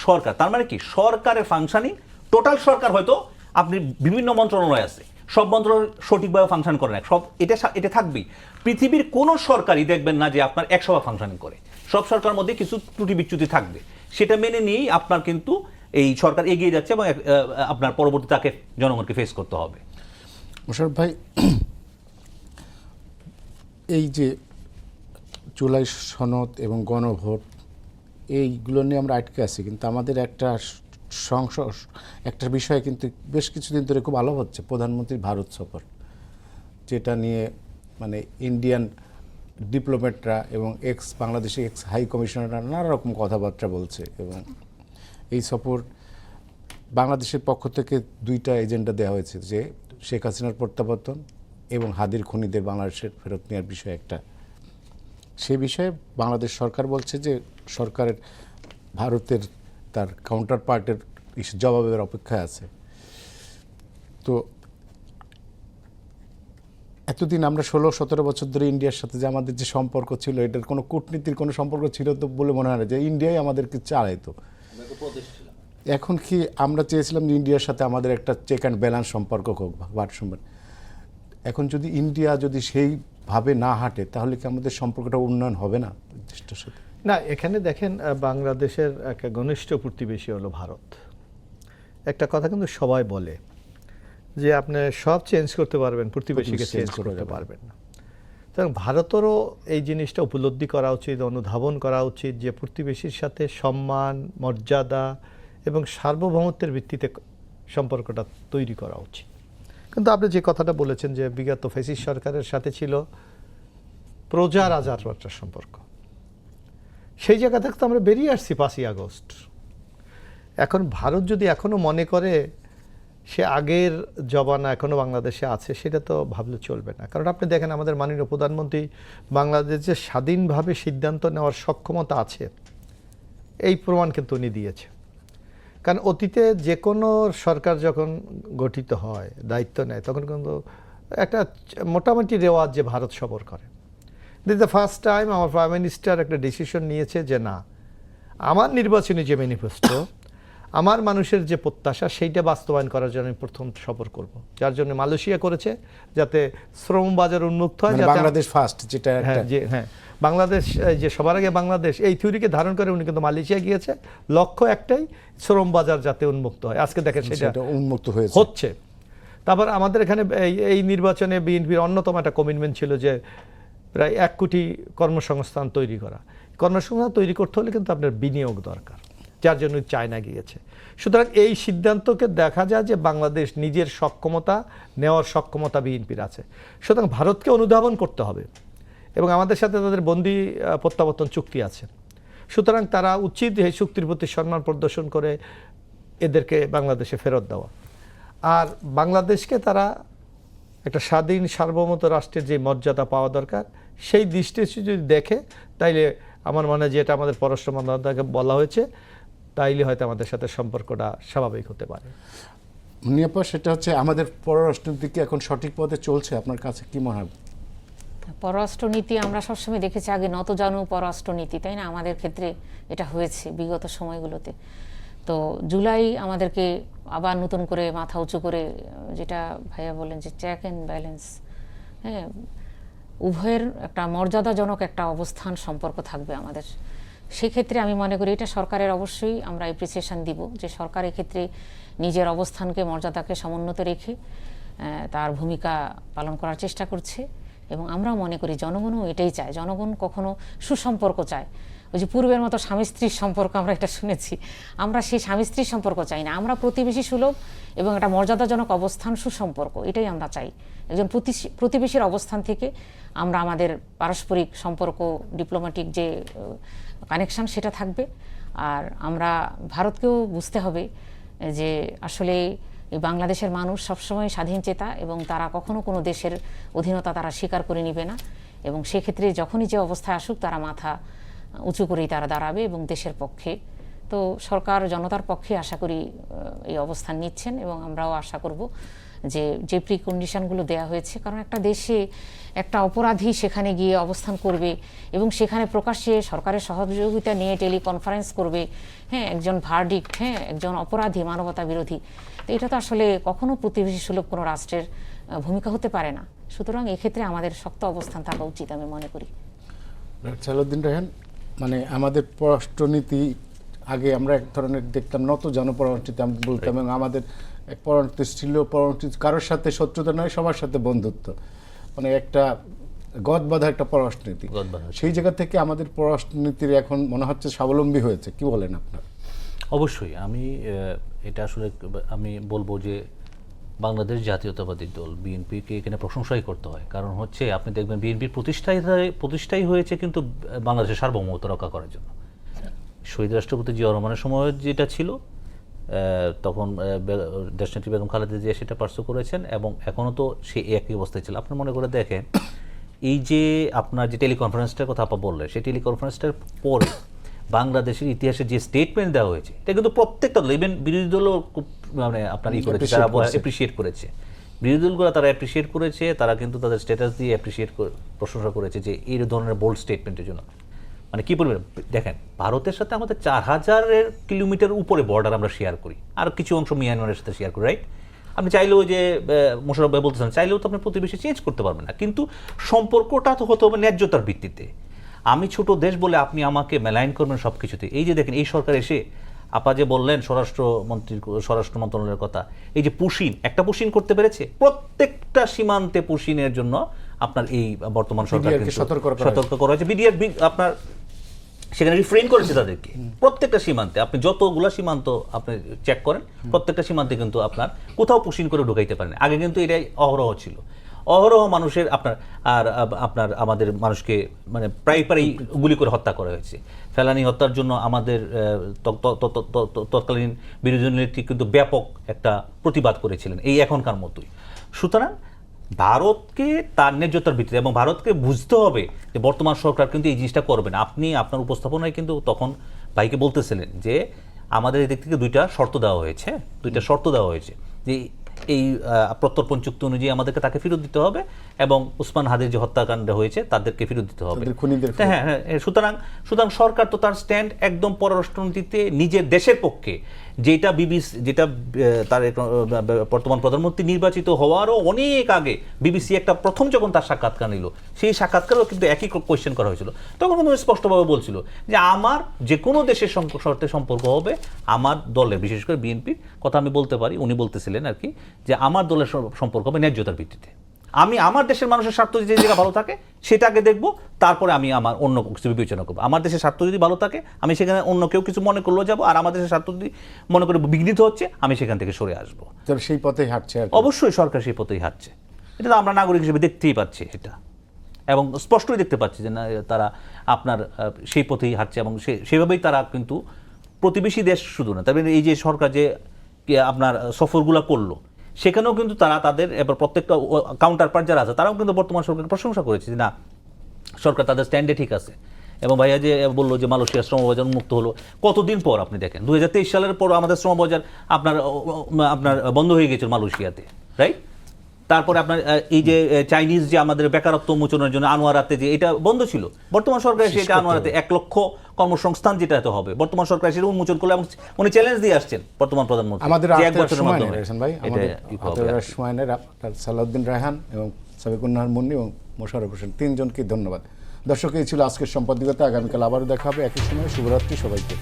সরকার তার মানে কি, সরকারের ফাংশনিং, টোটাল সরকার হয়তো আপনি বিভিন্ন মন্ত্রণালয় আছে, সব মন্ত্রণালয় সঠিকভাবে ফাংশন করে না, সব এটা থাকবেই। পৃথিবীর কোনো সরকারই দেখবেন না যে আপনার 100% ফাংশনিং করে, সব সরকারের মধ্যে কিছু ত্রুটি বিচ্যুতি থাকবে, সেটা মেনে নিয়েই আপনার কিন্তু এই সরকার এগিয়ে যাচ্ছে এবং আপনার পরবর্তী তাকে জনগণকে ফেস করতে হবে। মোশাররফ ভাই, এই যে জুলাই সনদ এবং গণভোট এইগুলো নিয়ে আমরা আটকে আছি, কিন্তু আমাদের একটা বিষয় কিন্তু বেশ কিছুদিন ধরে খুব আলো হচ্ছে, প্রধানমন্ত্রীর ভারত সফর, যেটা নিয়ে মানে ইন্ডিয়ান ডিপ্লোম্যাটরা এবং বাংলাদেশের এক্স হাই কমিশনাররা নানা রকম কথাবার্তা বলছে। এবং এই সফর বাংলাদেশের পক্ষ থেকে 2টা এজেন্ডা দেওয়া হয়েছে, যে শেখ হাসিনার প্রত্যাবর্তন এবং হাদির খুনিদের বাংলাদেশের ফেরত নেওয়ার বিষয় একটা। সে বিষয়ে বাংলাদেশ সরকার বলছে যে সরকারের ভারতের তার কাউন্টার পার্টের জবাবের অপেক্ষায় আছে। তো এতদিন আমরা 16-17 বছর ধরে ইন্ডিয়ার সাথে যে আমাদের যে সম্পর্ক ছিল, এটার কোনো কূটনীতির কোনো সম্পর্ক ছিল তো বলে মনে হয় না, যে ইন্ডিয়াই আমাদেরকে চালাইতো। এখন কি আমরা চেয়েছিলাম যে ইন্ডিয়ার সাথে আমাদের একটা চেক অ্যান্ড ব্যালেন্স সম্পর্ক হোক, ভারসাম্য। এখন যদি ইন্ডিয়া যদি সেইভাবে না হাঁটে, তাহলে কি আমাদের সম্পর্কটা উন্নয়ন হবে না দেশটার সাথে? না, এখানে দেখেন বাংলাদেশের একটা ঘনিষ্ঠ প্রতিবেশী হলো ভারত। একটা কথা কিন্তু সবাই বলে যে আপনি সব চেঞ্জ করতে পারবেন, প্রতিবেশীকে চেঞ্জ করতে পারবেন না। সুতরাং ভারতেরও এই জিনিসটা উপলব্ধি করা উচিত, অনুধাবন করা উচিত যে প্রতিবেশীর সাথে সম্মান, মর্যাদা এবং সার্বভৌমত্বের ভিত্তিতে সম্পর্কটা তৈরি করা উচিত। কিন্তু আপনি যে কথাটা বলেছেন যে বিগত ফ্যাসিস্ট সরকারের সাথে ছিল প্রজা রাজার একটা সম্পর্ক, সেই জায়গা থেকে তো আমরা বেরিয়ে আসছি 5ই আগস্ট। এখন ভারত যদি এখনো মনে করে সে আগের জমানা এখনো বাংলাদেশে আছে সেটা তো ভাবলে চলবে না। কারণ আপনি দেখেন আমাদের মাননীয় প্রধানমন্ত্রী বাংলাদেশ যে স্বাধীনভাবে সিদ্ধান্ত নেওয়ার সক্ষমতা আছে এই প্রমাণ কিন্তু উনি দিয়েছে। কারণ অতীতে যে কোনো সরকার যখন গঠিত হয়, দায়িত্ব নেয়, তখন কিন্তু একটা মোটামুটি রেওয়াজ যে ভারত সফর করে। দিস দ্য ফার্স্ট টাইম আমার প্রাইম মিনিস্টার একটা ডিসিশন নিয়েছে যে না, আমার নির্বাচনী যে ম্যানিফেস্টো, আমার মানুষের যে প্রত্যাশা, সেইটা বাস্তবায়ন করার জন্য আমি প্রথম সফর করব। যার জন্য মালয়েশিয়া করেছে, যাতে শ্রম বাজার উন্মুক্ত হয়, মানে যাতে বাংলাদেশ ফার্স্ট, যেটা হ্যাঁ হ্যাঁ বাংলাদেশ, যে সবার আগে বাংলাদেশ, এই থিওরিকে ধারণ করে উনি কিন্তু মালয়েশিয়া গিয়েছে। লক্ষ্য একটাই, শ্রম বাজার যাতে উন্মুক্ত হয়। আজকে দেখেন সেটা উন্মুক্ত হচ্ছে। তারপর আমাদের এখানে এই নির্বাচনে বিএনপির অন্যতম একটা কমিটমেন্ট ছিল যে প্রায় 1 কোটি কর্মসংস্থান তৈরি করা। কর্মসংস্থান তৈরি করতে হলে কিন্তু আপনার বিনিয়োগ দরকার, যার জন্য চায়না গিয়েছে। সুতরাং এই সিদ্ধান্তকে দেখা যায় যে বাংলাদেশ নিজের সক্ষমতা নেওয়ার সক্ষমতা বিএনপির আছে। সুতরাং ভারতকে অনুধাবন করতে হবে, এবং আমাদের সাথে তাদের বন্দি প্রত্যাবর্তন চুক্তি আছে। সুতরাং তারা উচিত এই চুক্তির প্রতি সম্মান প্রদর্শন করে এদেরকে বাংলাদেশে ফেরত দেওয়া। আর বাংলাদেশকে তারা একটা স্বাধীন সার্বভৌমত্ব রাষ্ট্রের যে মর্যাদা পাওয়া দরকার, সেই দৃষ্টি যদি দেখে, তাইলে আমার মনে হয় যেটা আমাদের পররাষ্ট্র মন্ত্রণালয়কে বলা হয়েছে, তাইলে হয়তো আমাদের সাথে সম্পর্কটা স্বাভাবিক হতে পারে। মুনিয়াপা, সেটা হচ্ছে আমাদের পররাষ্ট্রনীতি এখন সঠিক পথে চলছে, আপনার কাছে কি মনে হয়? পররাষ্ট্রনীতি আমরা সবসময় দেখেছি আগে নতজানু পররাষ্ট্রনীতি, তাই না? আমাদের ক্ষেত্রে এটা হয়েছে বিগত সময়গুলোতে। তো জুলাই আমাদেরকে আবার নতুন করে মাথা উঁচু করে, যেটা ভাইয়া বলেন যে চেক অ্যান্ড ব্যালেন্স, হ্যাঁ, উভয়ের একটা মর্যাদাজনক একটা অবস্থান সম্পর্ক থাকবে আমাদের। সেক্ষেত্রে আমি মনে করি এটা সরকারের অবশ্যই আমরা অ্যাপ্রিসিয়েশন দিব, যে সরকার এক্ষেত্রে নিজের অবস্থানকে, মর্যাদাকে সমুন্নত রেখে তার ভূমিকা পালন করার চেষ্টা করছে। এবং আমরাও মনে করি জনগণও এটাই চায়। জনগণ কখনো সুসম্পর্ক চায়। ওই যে পূর্বের মতো স্বামী স্ত্রীর সম্পর্ক আমরা এটা শুনেছি, আমরা সেই স্বামী স্ত্রীর সম্পর্ক চাই না। আমরা প্রতিবেশী সুলভ এবং একটা মর্যাদাজনক অবস্থান, সুসম্পর্ক, এটাই আমরা চাই। একজন প্রতিবেশীর অবস্থান থেকে আমরা আমাদের পারস্পরিক সম্পর্ক, ডিপ্লোম্যাটিক যে কানেকশন, সেটা থাকবে। আর আমরা ভারতকেও বুঝতে হবে যে আসলে এই বাংলাদেশের মানুষ সবসময় স্বাধীন চেতা, এবং তারা কখনো কোনো দেশের অধীনতা তারা স্বীকার করে নিবে না। এবং সেক্ষেত্রে যখনই যে অবস্থায় আসুক, তারা মাথা উঁচু করেই তারা দাঁড়াবে এবং দেশের পক্ষে। তো সরকার জনতার পক্ষে আশা করি এই অবস্থান নিচ্ছেন, এবং আমরাও আশা করব যে প্রিকন্ডিশনগুলো দেওয়া হয়েছে। কারণ একটা দেশে একটা অপরাধী সেখানে গিয়ে অবস্থান করবে এবং সেখানে প্রকাশ্যে সরকারের সহযোগিতা নিয়ে টেলিকনফারেন্স করবে, হ্যাঁ, একজন ভার্ডিক্ট, হ্যাঁ, একজন অপরাধী, মানবতা বিরোধী। তো এটা তো আসলে কখনো প্রতিবেশী সুলভ কোনো রাষ্ট্রের ভূমিকা হতে পারে না। সুতরাং এক্ষেত্রে আমাদের শক্ত অবস্থান থাকা উচিত আমি মনে করি। সালাউদ্দিন রায়হান, মানে আমাদের পররাষ্ট্রনীতি আগে আমরা এক ধরনের দেখতাম নতজানু পররাষ্ট্রনীতি আমি বলতাম, এবং আমাদের পররাষ্ট্র ছিল পররাষ্ট্র কারোর সাথে শত্রুতা নয়, সবার সাথে বন্ধুত্ব, মানে একটা গদবাঁধা একটা পররাষ্ট্রনীতি। সেই জায়গা থেকে আমাদের পররাষ্ট্রনীতির এখন মনে হচ্ছে স্বাবলম্বী হয়েছে, কি বলেন আপনার? অবশ্যই আমি এটা আসলে আমি বলবো যে বাংলাদেশ জাতীয়তাবাদী দল বিএনপিকে এখানে প্রশংসাই করতে হয়। কারণ হচ্ছে আপনি দেখবেন বিএনপির প্রতিষ্ঠাই হয়েছে কিন্তু বাংলাদেশের সার্বভৌমত্ব রক্ষা করার জন্য। শহীদ রাষ্ট্রপতি জিয়াউর রহমানের সময় যেটা ছিল, তখন দেশনেত্রী বেগম খালেদা জিয়া সেটা পার্সু করেছেন, এবং এখনও তো সে একই অবস্থায় ছিল। আপনি মনে করে দেখেন, এই যে আপনার যে টেলিকনফারেন্সটার কথা আপনি বললেন, সেই টেলিকনফারেন্সটার পরে বাংলাদেশের ইতিহাসে যে স্টেটমেন্ট দেওয়া হয়েছে, এটা কিন্তু প্রত্যেকটা ইভেন বিরোধী দলও মানে আপনার করেছে, তারা অ্যাপ্রিসিয়েট করেছে। বিরোধী দলগুলো তারা অ্যাপ্রিসিয়েট করেছে, তারা কিন্তু তাদের স্ট্যাটাস দিয়ে প্রশংসা করেছে যে এই ধরনের বোল্ড স্টেটমেন্টের জন্য। মানে কি বলবেন, দেখেন ভারতের সাথে আমাদের 4000 কিলোমিটার উপরে বর্ডার আমরা শেয়ার করি, আর কিছু অংশ মিয়ানমারের সাথে শেয়ার করি, রাইট? আপনি চাইলেও যে মোশাররফ ভাই বলতেছেন, চাইলেও তো আপনি প্রতিবেশী চেঞ্জ করতে পারবেন না, কিন্তু সম্পর্কটা তো হতে হবে ন্যায্যতার ভিত্তিতে। আমি ছোট দেশ বলে আপনি আমাকে মেলাইন করবেন সব কিছুতে। এই যে দেখেন এই সরকার এসে, আপা যে বললেন স্বরাষ্ট্র মন্ত্রণালয়ের কথা, এই যে পুশিন, একটা পুশিন করতে পেরেছে, প্রত্যেকটা সীমান্তে পুশিনের জন্য আপনার এই বর্তমান সরকার সতর্ক করা হয়েছে। বিডিআর আপনার সেখানে রিফ্রেইন করেছে তাদেরকে, প্রত্যেকটা সীমান্তে আপনি যতগুলা সীমান্ত আপনি চেক করেন, প্রত্যেকটা সীমান্তে কিন্তু আপনার কোথাও পুশিন করে ঢুকাইতে পারেন। আগে কিন্তু এটাই অহরহ ছিল। অহরহ মানুষের আপনার আমাদের মানুষকে মানে প্রায় গুলি করে হত্যা করা হয়েছে। ফেলানি হত্যার জন্য আমাদের তৎকালীন বিরোধী নেত্রী কিন্তু ব্যাপক একটা প্রতিবাদ করেছিলেন, এই এখনকার মতোই। সুতরাং ভারতকে তার ন্যায্যতার ভিত্তিতে, এবং ভারতকে বুঝতে হবে যে বর্তমান সরকার কিন্তু এই জিনিসটা করবে না। আপনি আপনার উপস্থাপনায় কিন্তু তখন ভাইকে বলতেছিলেন যে আমাদের এদিক থেকে দুইটা শর্ত দেওয়া হয়েছে যে এই প্রত্যর্পণ চুক্তি অনুযায়ী আমাদেরকে তাকে ফেরত দিতে হবে, এবং উসমান হাদির যে হত্যাকাণ্ড হয়েছে তাদেরকে ফেরত দিতে হবে। হ্যাঁ, সুতরাং সরকার তো তার স্ট্যান্ড একদম পররাষ্ট্রনীতিতে নিজের দেশের পক্ষে, যেটা তার বর্তমান প্রধানমন্ত্রী নির্বাচিত হওয়ারও অনেক আগে বিবিসি একটা প্রথম যখন তার সাক্ষাৎকার নিল, সেই সাক্ষাৎকারেও কিন্তু একই কোয়েশ্চেন করা হয়েছিল। তখন কিন্তু স্পষ্টভাবে বলছিল যে আমার যে কোনো দেশের সাথে সম্পর্ক হবে, আমার দলের, বিশেষ করে বিএনপির কথা আমি বলতে পারি, উনি বলতেছিলেন আর কি, যে আমার দলের সম্পর্ক হবে ন্যায্যতার ভিত্তিতে। আমি আমার দেশের মানুষের স্বার্থ যে জায়গা ভালো থাকে সেটাকে দেখব, তারপরে আমি আমার অন্য কিছু বিবেচনা করবো। আমার দেশের স্বার্থ যদি ভালো থাকে আমি সেখানে অন্য কেউ কিছু মনে করলেও যাবো, আর আমার দেশের স্বার্থ যদি মনে করে বিঘ্নিত হচ্ছে আমি সেখান থেকে সরে আসবো। সেই পথেই হাঁটছে। অবশ্যই সরকার সেই পথেই হাঁটছে, এটা তো আমরা নাগরিক হিসেবে দেখতেই পাচ্ছি এটা, এবং স্পষ্টই দেখতে পাচ্ছি যে না, তারা আপনার সেই পথেই হাঁটছে, এবং সেভাবেই তারা কিন্তু প্রতিবেশী দেশ শুধু না, তবে এই যে সরকার যে আপনার সফরগুলো করলো সেখানেও কিন্তু তারা তাদের এবার প্রত্যেকটা কাউন্টার পার্ট যারা আছে তারাও কিন্তু বর্তমান সরকারকে প্রশংসা করেছে যে না, সরকার তাদের স্ট্যান্ডে ঠিক আছে। এবং ভাইয়া যে বললো যে মালয়েশিয়ার শ্রমবাজার উন্মুক্ত হলো, কতদিন পর আপনি দেখেন 2023 সালের পর আমাদের শ্রমবাজার আপনার বন্ধ হয়ে গেছিল মালয়েশিয়াতে, রাইট? তারপরে আপনার এই যে চাইনিজ যে আমাদের বেকারত্ব উন্মোচনের জন্য আনোয়ারাতে যে এটা বন্ধ ছিল, বর্তমান সরকার সেটা আনোয়ারাতে 1 লক্ষ কর্মসংস্থান যেটা হবে, বর্তমান সরকার সেটা উন্মোচন করলে, এবং উনি চ্যালেঞ্জ দিয়ে আসছেন বর্তমান প্রধানমন্ত্রী আমাদের এক বছরের মাধ্যমে। সালাউদ্দিন রায়হান এবং সাবিকুন্নাহার মুন্নি এবং মোশাররফ হোসেন, তিনজনকে ধন্যবাদ। দর্শক, এই ছিল আজকের সম্পাদকীয়তা। আগামীকাল আবারও দেখা হবে একই সময়। শুভরাত্রি সবাইকে।